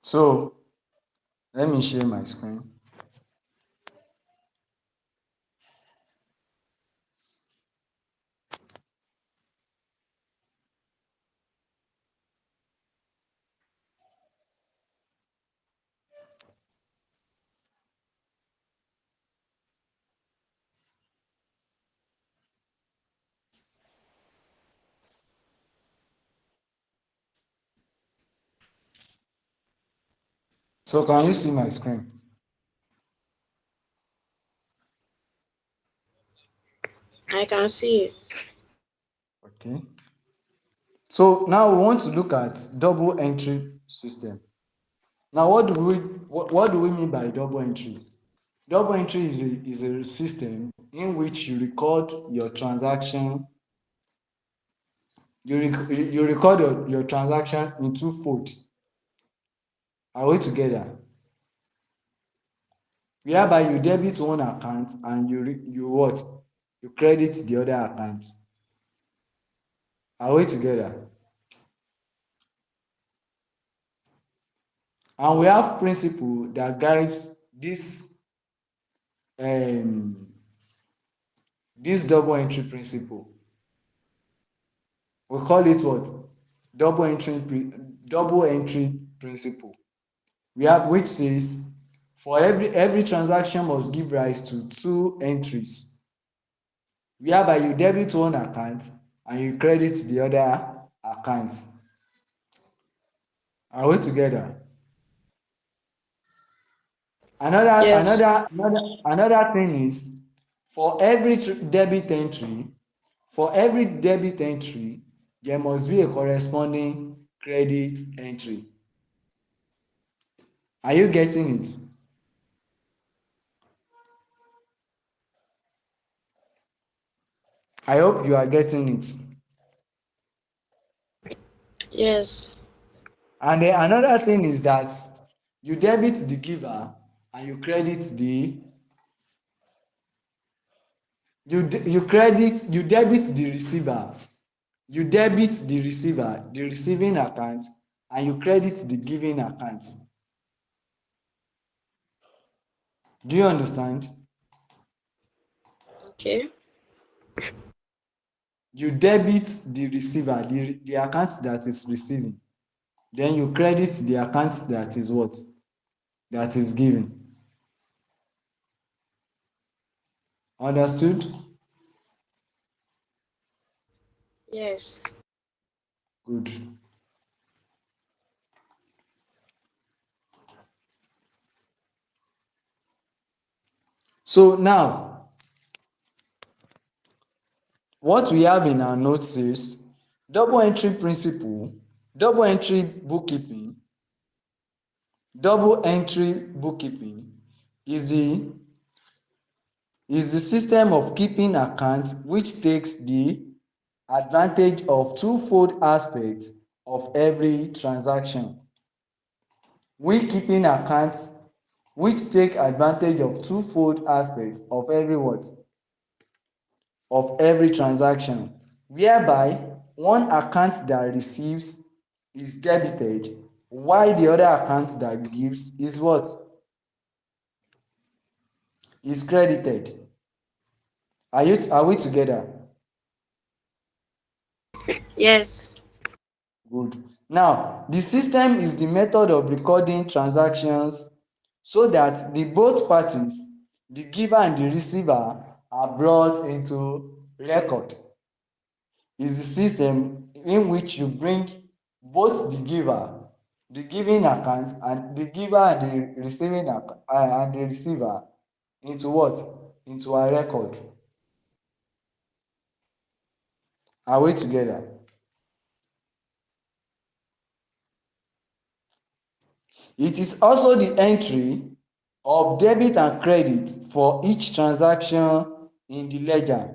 So let me share my screen. So can you see my screen? I can see it. Okay. So now we want to look at double entry system. Now what do we mean by double entry? Double entry is a system in which you record your transaction. You record your transaction in two folds. Are we together? Whereby you debit one account and you what? You credit the other account. Are we together? And we have principle that guides um, this double entry principle. We call it what? Double entry principle. We have, which says for every transaction must give rise to two entries, whereby you debit one account and you credit the other account. Are we together? Yes. Another thing is, for debit entry, there must be a corresponding credit entry. Are you getting it? I hope you are getting it. Yes. And then another thing is that you debit the giver and you credit the you debit the receiver. You debit the receiver, the receiving account, and you credit the giving account. Do you understand? Okay. You debit the receiver, the account that is receiving, then you credit the account that is what? That is giving. Understood? Yes. Good. So now, what we have in our notes is double entry principle, double entry bookkeeping. Double entry bookkeeping is the system of keeping accounts which takes the advantage of twofold aspects of every transaction. We keeping accounts which take advantage of twofold aspects of every what? Of every transaction, whereby one account that receives is debited while the other account that gives is what? Is credited. Are we together? Yes. Good. Now, the system is the method of recording transactions so that the both parties, the giver and the receiver, are brought into record. Is the system in which you bring both the giver, the giving account, and the giver and the receiving account, and the receiver into what? Into a record. Are we together? It is also the entry of debit and credit for each transaction in the ledger.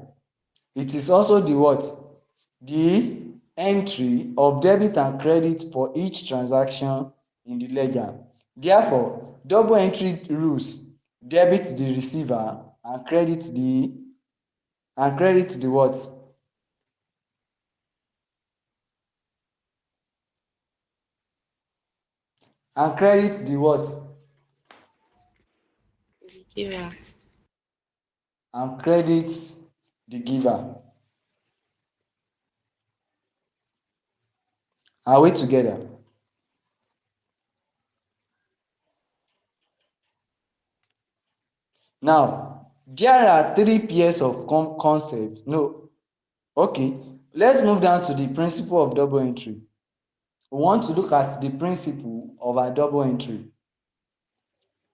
It is also the what? The entry of debit and credit for each transaction in the ledger. Therefore, double entry rules debit the receiver and credit the what? And credit the what? The giver. And credit the giver. Are we together? Now, there are three pairs of concepts. No, okay. Let's move down to the principle of double entry. We want to look at the principle of a double entry.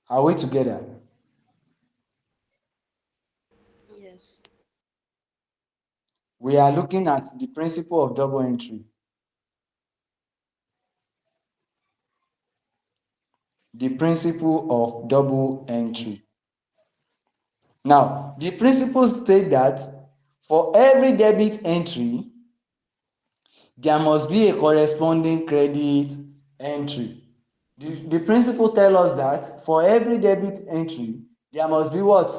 Are we together? Yes. We are looking at the principle of double entry. The principle of double entry. Now, the principle states that for every debit entry, there must be a corresponding credit entry. The principle tells us that for every debit entry, there must be what?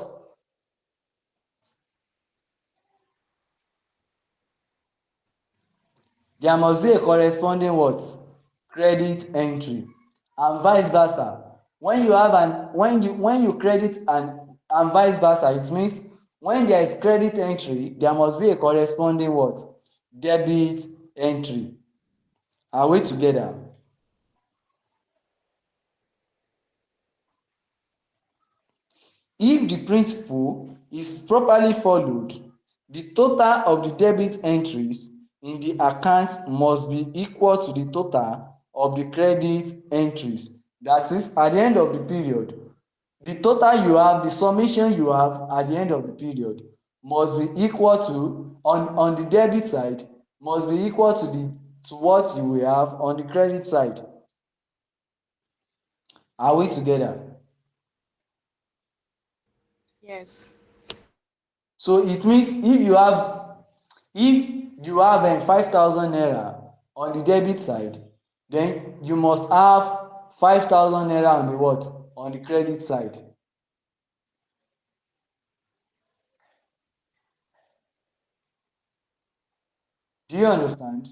There must be a corresponding what? Credit entry. And vice versa. When you have when you credit and vice versa, it means when there is credit entry, there must be a corresponding what? Debit entry. Are we together? If the principle is properly followed, the total of the debit entries in the account must be equal to the total of the credit entries. That is, at the end of the period, the total you have, the summation you have at the end of the period must be equal to, on the debit side, must be equal to what you will have on the credit side. Are we together? Yes. So it means if you have 5,000 naira on the debit side, then you must have 5,000 naira on the what? On the credit side. Do you understand?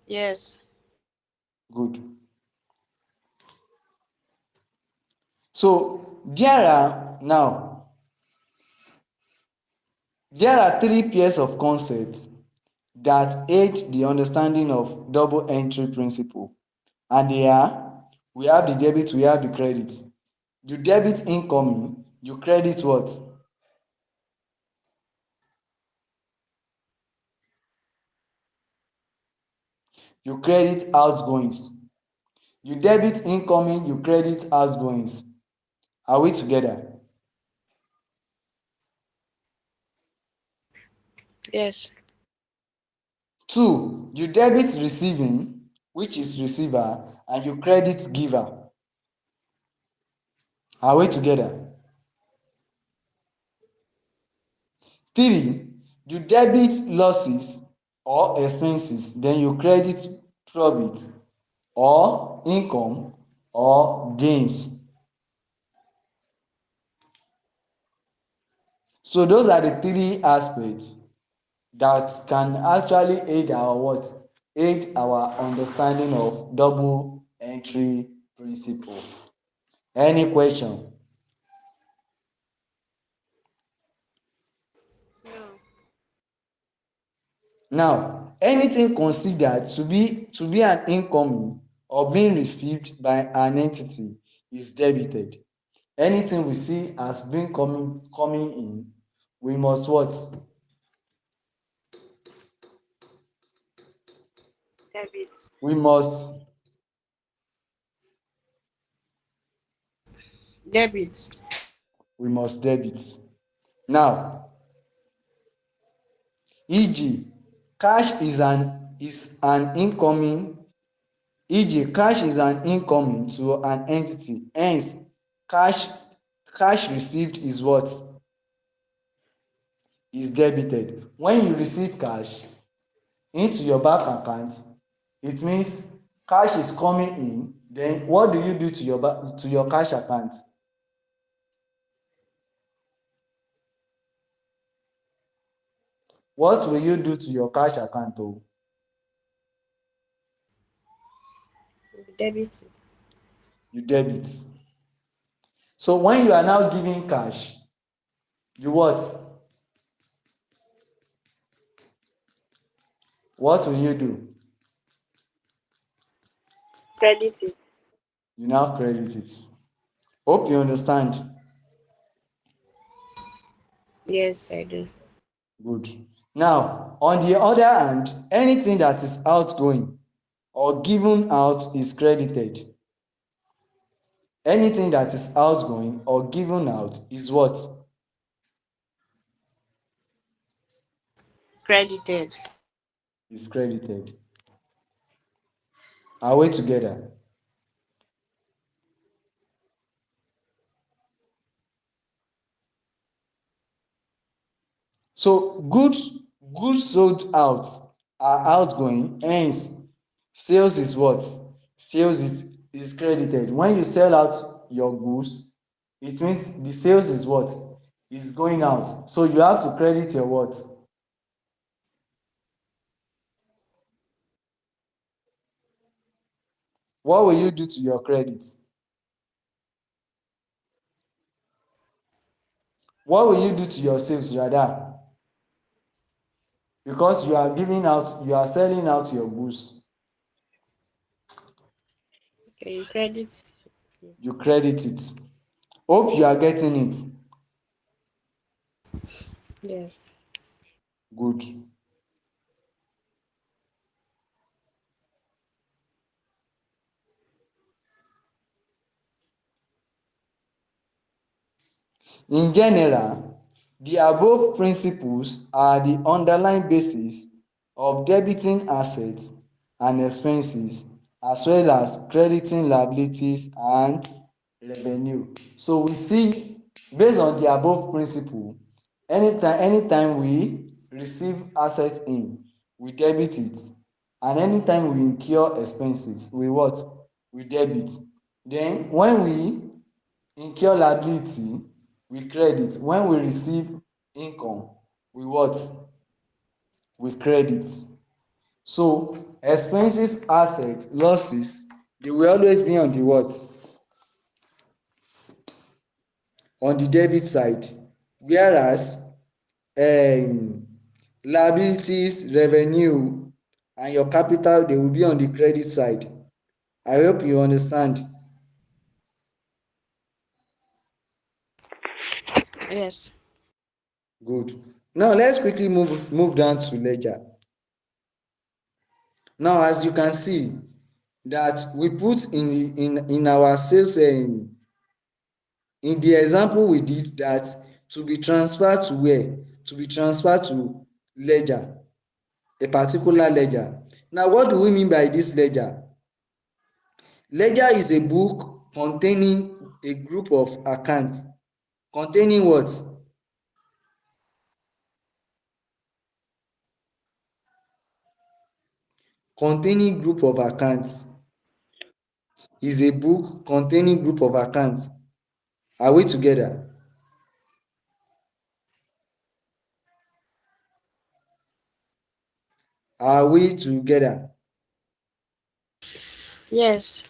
Yes. Good. So there are three pairs of concepts that aid the understanding of double entry principle, and they are: we have the debit, we have the credit. You debit incoming, you credit what? You credit outgoings. You debit incoming, you credit outgoings. Are we together? Yes. Two, you debit receiving, which is receiver, and you credit giver. Are we together? Three, you debit losses or expenses, then you credit profit or income or gains. So those are the three aspects that can actually aid our what? Aid our understanding of double entry principle. Any question? No. Now, anything considered to be an incoming or being received by an entity is debited. Anything we see as being coming in, we must what? Debit. We must Debit. we must debit. Now, e.g., cash is an incoming, cash is an incoming to an entity. Hence, cash cash received is what? Is debited. When you receive cash into your bank account, it means cash is coming in. Then what do you do to your cash account? What will you do to your cash account? Oh, Debit. you debit. So when you are now giving cash, you what? What will you do? Credit it. You now credit it. Hope you understand. Yes, I do. Good. Now, on the other hand, anything that is outgoing or given out is credited. Anything that is outgoing or given out is what? Credited. Is credited. Are we together? So goods sold out are outgoing, hence sales is what? Sales is credited. When you sell out your goods, it means the sales is what? Is going out. So you have to credit your what? What will you do to your credit? What will you do to your sales rather? because you are selling out your goods. Okay, you credit You it. credit it. Hope you are getting it. Yes. Good. In general, the above principles are the underlying basis of debiting assets and expenses as well as crediting liabilities and revenue. So we see, based on the above principle, anytime we receive assets in, we debit it, and anytime we incur expenses, we what? We debit. Then when we incur liability, we credit. When we receive income, we what? We credit. So expenses, assets, losses, they will always be on the what? On the debit side, whereas um liabilities, revenue and your capital, they will be on the credit side. I hope you understand. Yes. Good. Now let's quickly move down to ledger. Now as you can see that we put in our sales, in the example we did, that to be transferred to where? To be transferred to ledger, a particular ledger. Now what do we mean by this ledger? Ledger is a book containing a group of accounts. Containing what? Containing group of accounts. Is a book containing group of accounts. Are we together? Are we together? Yes.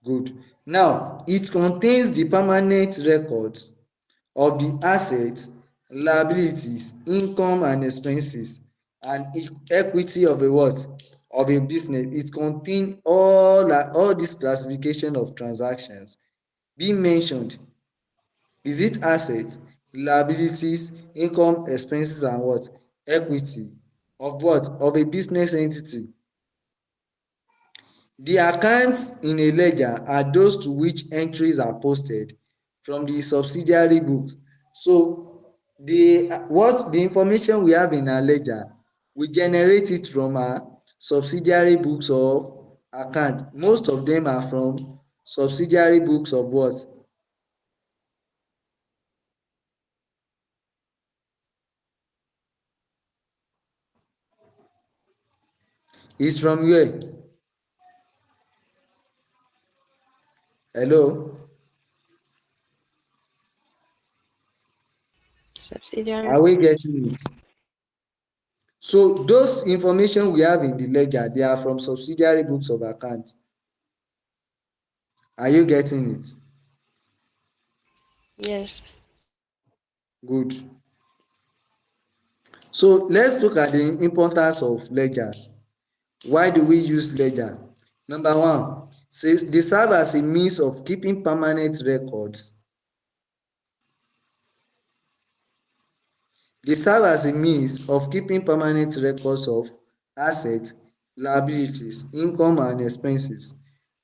Good. Now it contains the permanent records of the assets, liabilities, income and expenses and equity of a what? Of a business. It contain all this classification of transactions being mentioned. Is it assets, liabilities, income, expenses and what? Equity of what? Of a business entity. The accounts in a ledger are those to which entries are posted from the subsidiary books. So the information we have in our ledger, we generate it from our subsidiary books of account. Most of them are from subsidiary books of what? Is from where? Hello? Subsidiary. Are we getting it? So those information we have in the ledger, they are from subsidiary books of account. Are you getting it? Yes. Good. So let's look at the importance of ledger. Why do we use ledger? Number one, says they serve as a means of keeping permanent records. They serve as a means of keeping permanent records of assets, liabilities, income and expenses.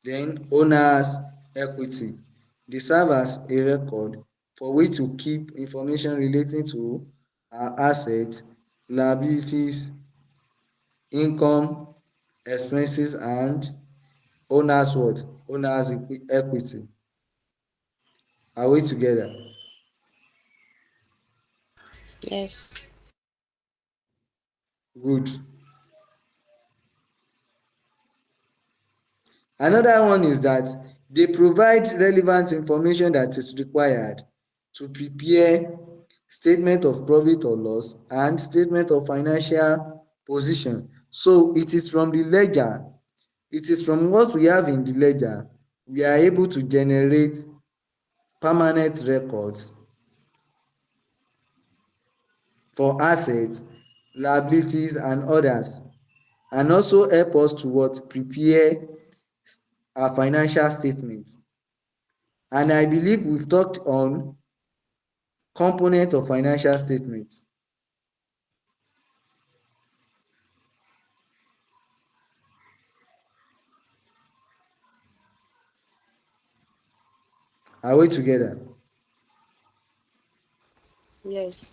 Then owners equity. They serve as a record for which to keep information relating to our assets, liabilities, income, expenses and owners what? Owners equity. Are we together? Yes. Good. Another one is that they provide relevant information that is required to prepare statement of profit or loss and statement of financial position. So it is from the ledger, it is from what we have in the ledger we are able to generate permanent records for assets, liabilities and others, and also help us to what? Prepare our financial statements. And I believe we've talked on component of financial statements. Are we together? Yes.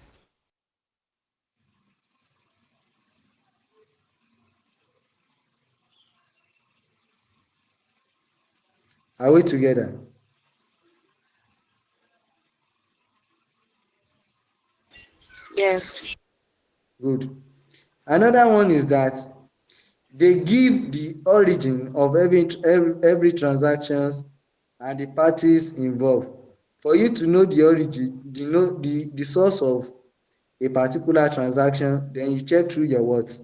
Are we together? Yes. Good. Another one is that they give the origin of every transactions and the parties involved. For you to know the origin, the source of a particular transaction, then you check through your what?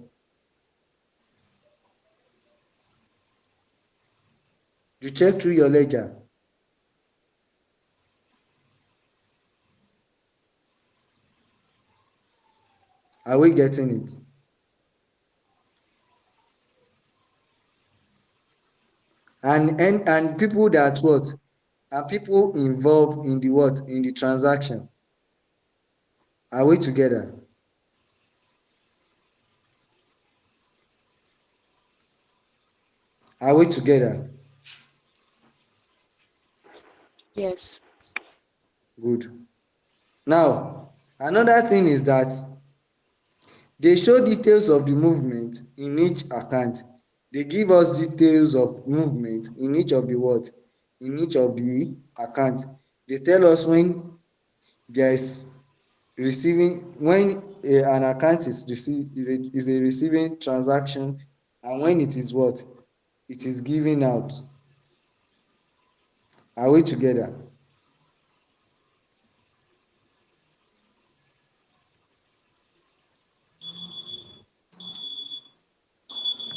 You check through your ledger. Are we getting it? And people that what? And people involved in the what? In the transaction. Are we together? Are we together? Yes. Good. Now, another thing is that they show details of the movement in each account. They give us details of movement in each of the what? In each of the account. They tell us when there is receiving, when an account is a receiving transaction, and when it is what? It is giving out. Are we together?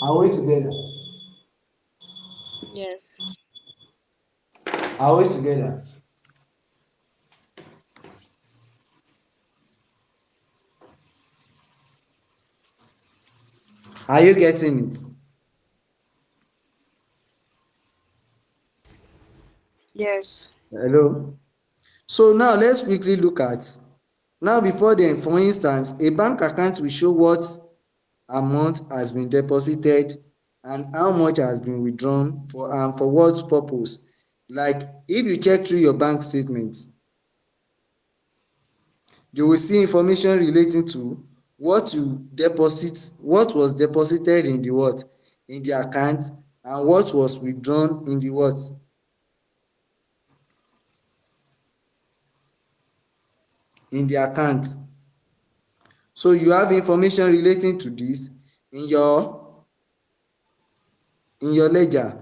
Are we together? Yes. Are we together? Are you getting it? Yes. Hello? So now let's quickly look at, now before then, for instance, a bank account will show what amount has been deposited and how much has been withdrawn for, and for what purpose. Like if you check through your bank statement, you will see information relating to what you deposit, what was deposited in the what? In the account, and what was withdrawn in the what? In the account. So you have information relating to this in your ledger.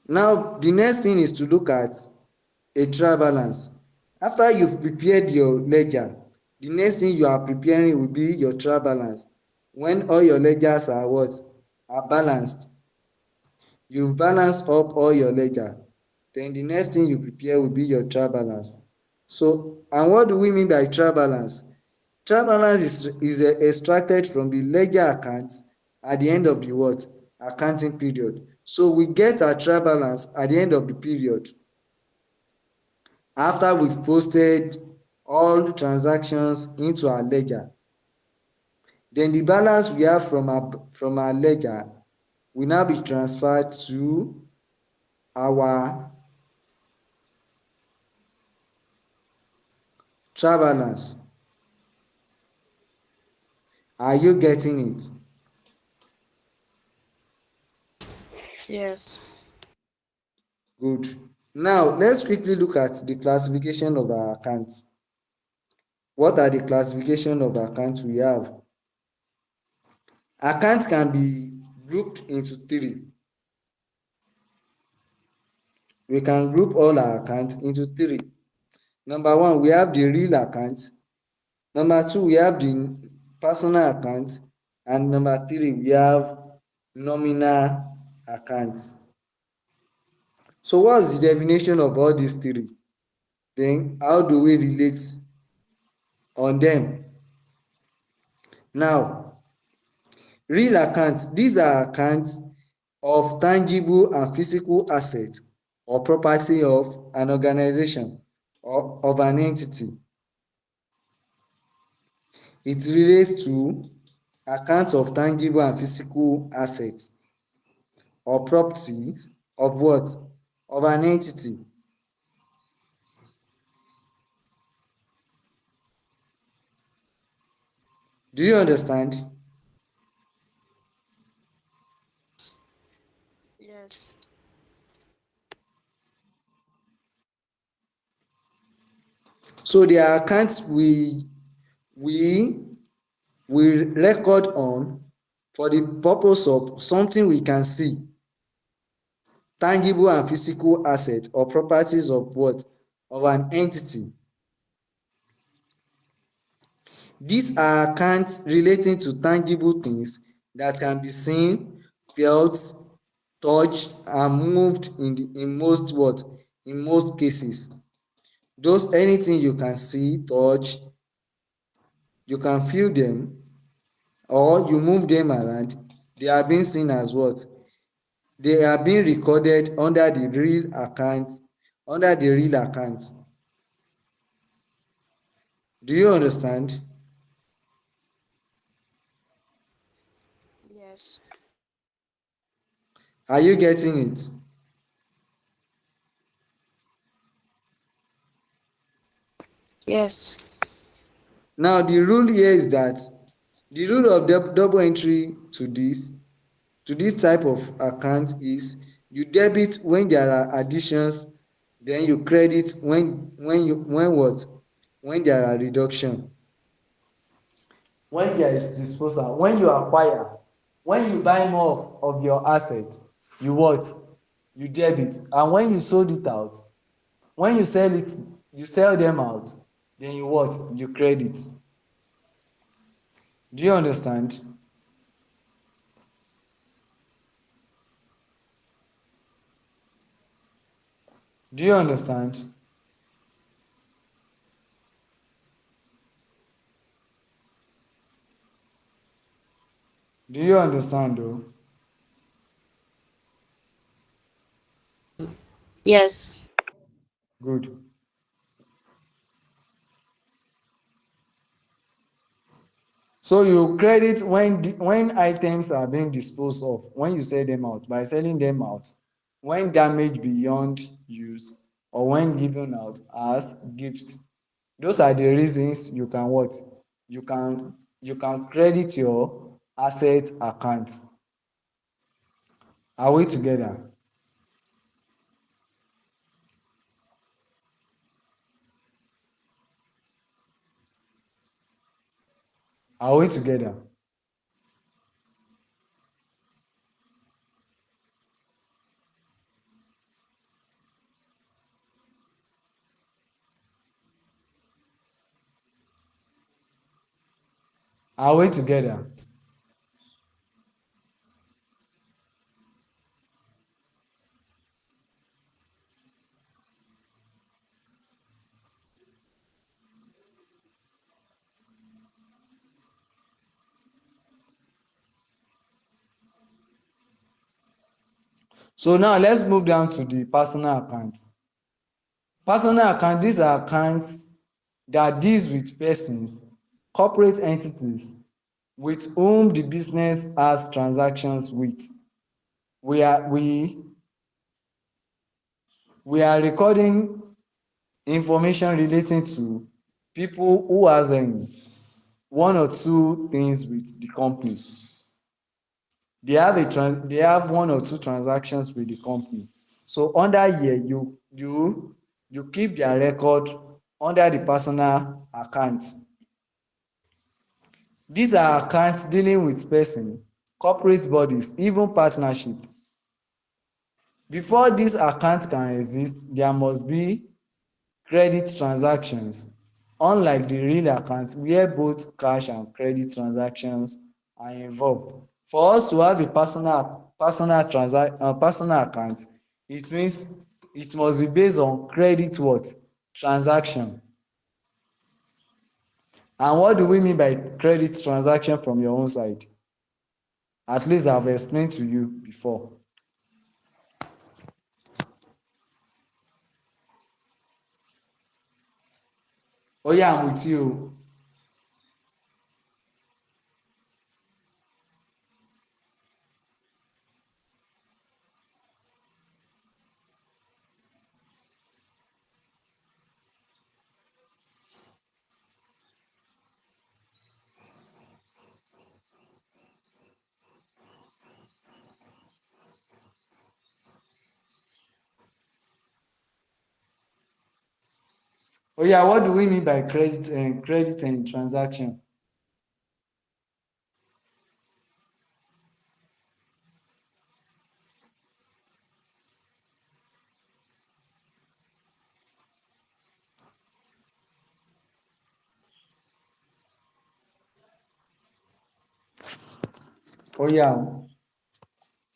Now the next thing is to look at a trial balance. After you've prepared your ledger, the next thing you are preparing will be your trial balance. When all your ledgers are what? Are balanced. You've balanced up all your ledger. Then the next thing you prepare will be your trial balance. So, and what do we mean by trial balance? Trial balance is extracted from the ledger account at the end of the what? Accounting period. So we get our trial balance at the end of the period, after we've posted all transactions into our ledger. Then the balance we have from our ledger will now be transferred to our trial balance. Are you getting it? Yes. Good. Now let's quickly look at the classification of our accounts. What are the classification of accounts we have? Accounts can be grouped into three. We can group all our accounts into three. Number one, we have the real account. Number two, we have the personal account. And number three, we have nominal accounts. So what's the definition of all these three? Then how do we relate on them? Now, real accounts, these are accounts of tangible and physical assets or property of an organization or of an entity. It relates to accounts of tangible and physical assets or properties of what? Of an entity. Do you understand? Yes. So they are accounts we record on for the purpose of something we can see, tangible and physical assets or properties of what? Of an entity. These are accounts relating to tangible things that can be seen, felt, touched and moved in most what? In most cases. Those anything you can see, touch, you can feel them or you move them around, they are being seen as what? They are being recorded under the real account, under the real account. Do you understand? Yes. Are you getting it? Yes. Now the rule here is that the rule of double entry to this type of account is you debit when there are additions, then you credit when what? When there are reduction. When there is disposal, when you acquire, when you buy more of your asset, you what? You debit. And when you sold it out, when you sell it, you sell them out, then you what? You credit. Do you understand? Do you understand? Do you understand though? Yes. Good. So you credit when items are being disposed of, when you sell them out, by selling them out, when damaged beyond use, or when given out as gifts. Those are the reasons you can what? You can credit your asset accounts. Are we together? Are we together? Are we together? So now let's move down to the personal account. Personal account, these are accounts that deals with persons, corporate entities with whom the business has transactions with. We are recording information relating to people who has one or two things with the company. They have one or two transactions with the company. So under here you keep their record under the personal account. These are accounts dealing with person, corporate bodies, even partnership. Before this account can exist, there must be credit transactions, unlike the real account where both cash and credit transactions are involved. For us to have a personal account, it means it must be based on credit what? Transaction. And what do we mean by credit transaction from your own side? At least I've explained to you before. Oh yeah, I'm with you. Oh yeah, what do we mean by credit and transaction? Oh yeah,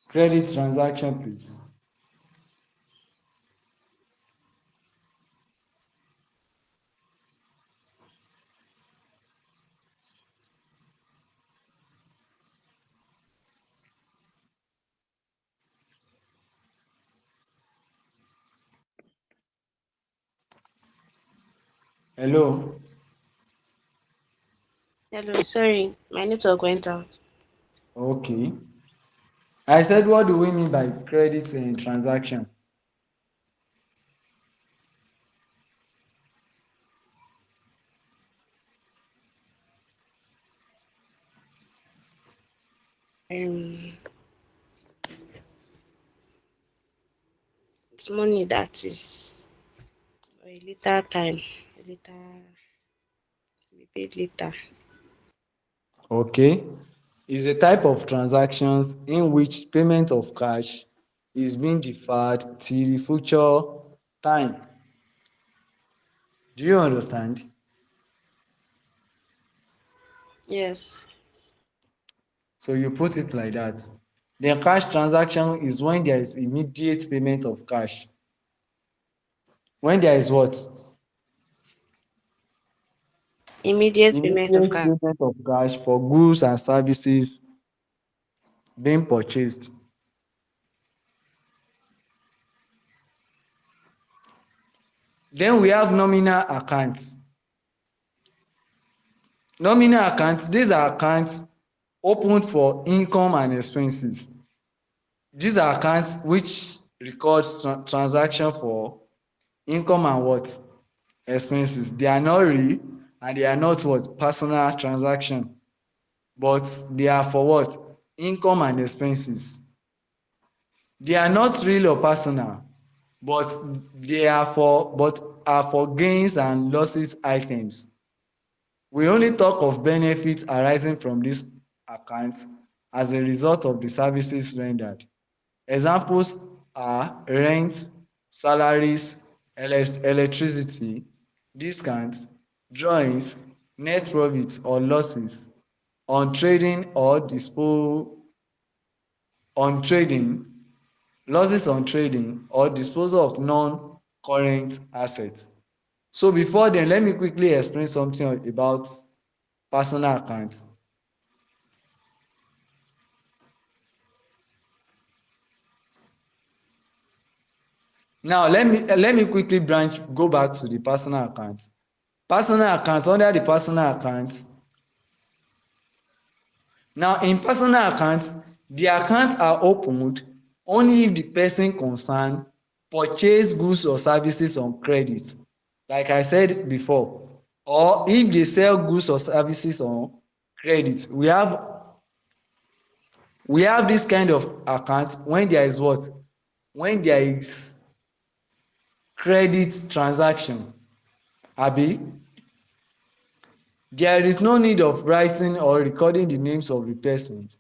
credit transaction please. Hello. Hello, sorry, my network went out. Okay. I said what do we mean by credit and transaction? Um, it's money that is a later time, a later to be paid later. Okay. Is a type of transactions in which payment of cash is being deferred till the future time. Do you understand? Yes, So you put it like that. The cash transaction is when there is immediate payment of cash. When there is what? immediate payment of Immediate cash. payment of cash for goods and services being purchased. Then we have nominal accounts. Nominal accounts, these are accounts opened for income and expenses. These are accounts which records transaction for income and what? Expenses. They are not real and they are not what? Personal transaction. But they are for what? Income and expenses. They are not real or personal, but are for gains and losses items. We only talk of benefits arising from this account as a result of the services rendered. Examples are rent, salaries, electricity, discounts, drawings, net profits or losses on trading or on trading, losses on trading or disposal of non-current assets. So before then, let me quickly explain something about personal accounts. Now let me quickly go back to the personal account. Personal account, under the personal account. Now in personal accounts, the accounts are opened only if the person concerned purchase goods or services on credit, like I said before, or if they sell goods or services on credit. We have this kind of account when there is what? When there is credit transaction, abi. There is no need of writing or recording the names of the persons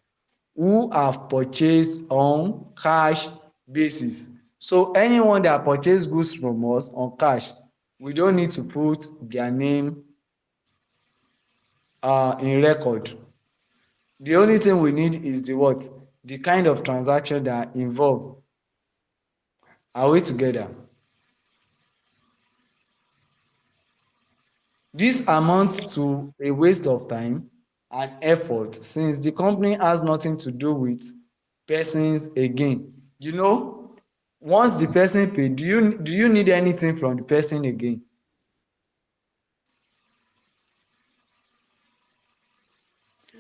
who have purchased on cash basis. So anyone that purchase goods from us on cash, we don't need to put their name in record. The only thing we need is the what? The kind of transaction that involve. Are we together? This amounts to a waste of time and effort since the company has nothing to do with persons again. You know, once the person pay, do you need anything from the person again?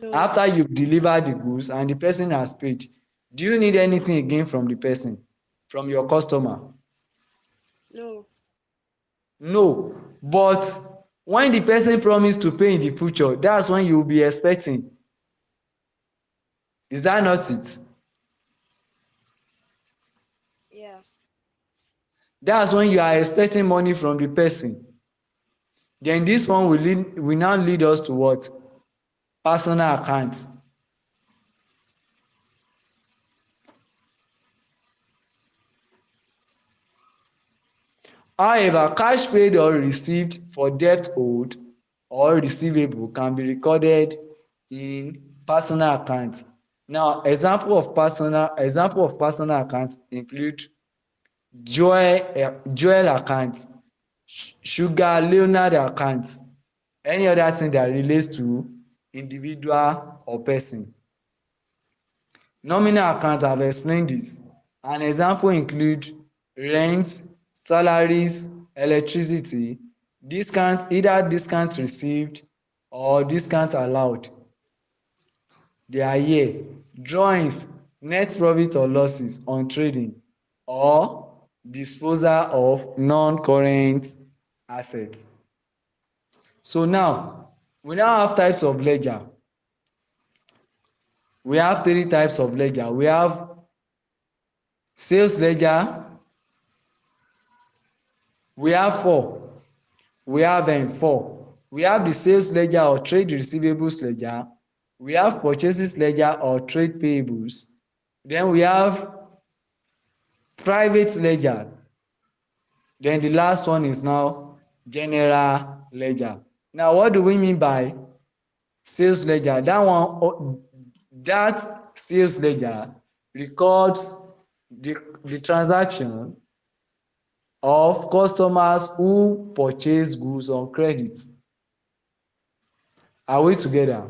No, After you've delivered the goods and the person has paid, do you need anything again from the person, from your customer? no. No. But when the person promise to pay in the future, that's when you will be expecting. Is that not it? Yeah. That's when you are expecting money from the person. Then this one will now lead us to what? Personal account. However, cash paid or received for debt owed or receivable can be recorded in personal account. Now, example of personal account include Joel account, Sugar Leonard account, any other thing that relates to individual or person. Nominal account, I have explained this. An example include rent, salaries, electricity, discount, either discount received or discount allowed. They are here. Drawings, net profit or losses on trading or disposal of non-current assets. So now, we now have types of ledger. We have three types of ledger. We have sales ledger. We have four. We have the sales ledger or trade receivables ledger. We have purchases ledger or trade payables. Then we have private ledger. Then the last one is now general ledger. Now, what do we mean by sales ledger? That sales ledger records the transaction of customers who purchase goods on credit. Are we together?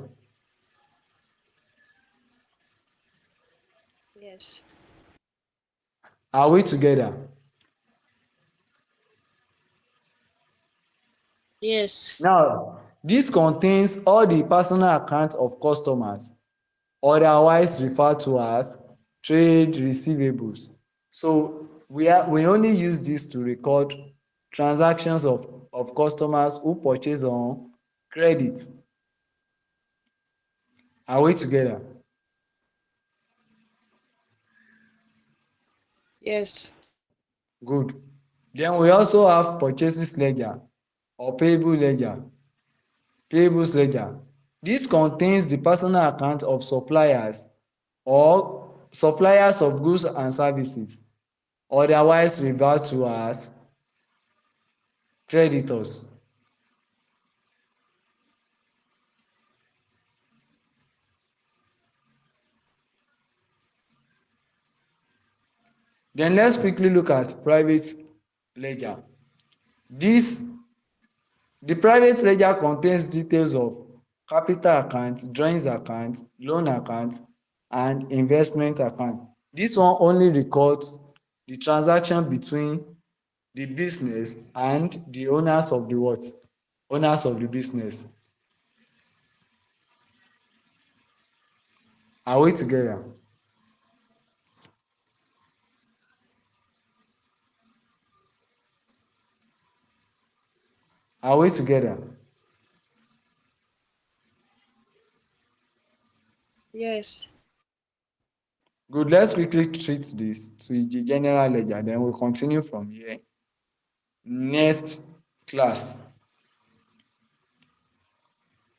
Yes. Are we together? Yes. Now, this contains all the personal accounts of customers, otherwise referred to as trade receivables. So we only use this to record transactions of customers who purchase on credit. Are we together? Yes. Good. Then we also have purchases ledger or payables ledger. This contains the personal account of suppliers or suppliers of goods and services, otherwise referred to as creditors. Then let's quickly look at private ledger. This The private ledger contains details of capital account, drawings account, loan account, and investment account. This one only records the transaction between the business and the owners of the what? Owners of the business. Are we together? Are we together? Yes. Good. Let's quickly treat this to the general ledger, then we'll continue from here. Next class.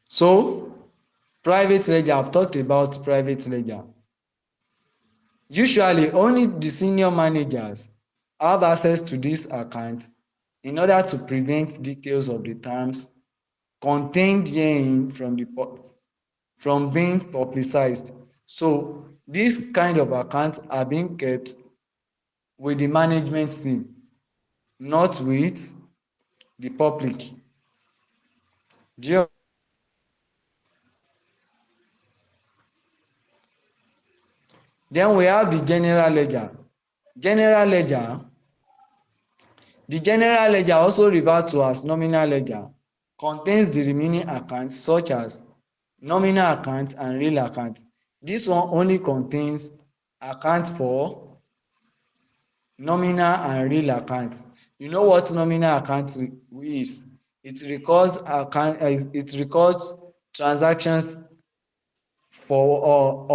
So, private ledger, I've talked about private ledger. Usually, only the senior managers have access to this account in order to prevent details of the terms contained herein from being publicized. So, this kind of accounts are being kept with the management team, not with the public. Do you? Then we have the general ledger. General ledger, the general ledger, also referred to as nominal ledger, contains the remaining accounts such as nominal account and real account. This one only contains account for nominal and real account. You know what nominal account is? It records it records transactions for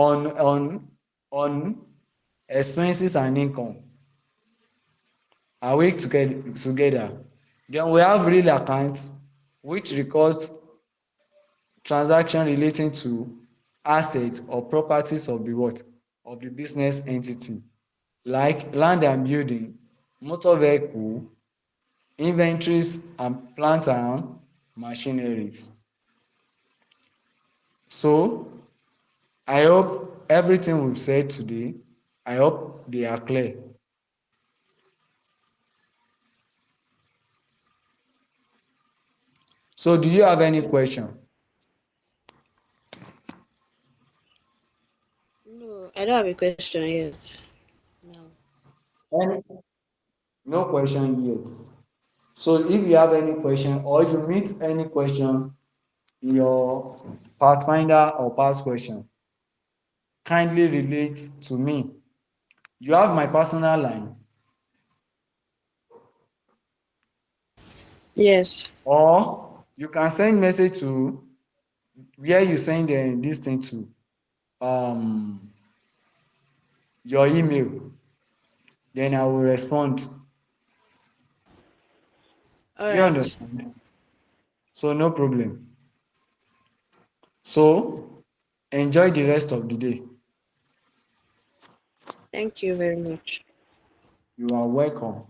on expenses and income. Are we together? Then we have real accounts, which records transaction relating to assets or properties of the what? Of the business entity, like land and building, motor vehicle, inventories and plant and machineries. So I hope everything we've said today, I hope they are clear. So do you have any question? No, I don't have a question yet. No. Any? No question yet. So if you have any question or you meet any question in your Pathfinder or past question, kindly relate to me. You have my personal line, Yes. or you can send message to where you send this thing to, um your email, then I will respond. All Do you right. understand? So no problem. So enjoy the rest of the day. Thank you very much. You are welcome.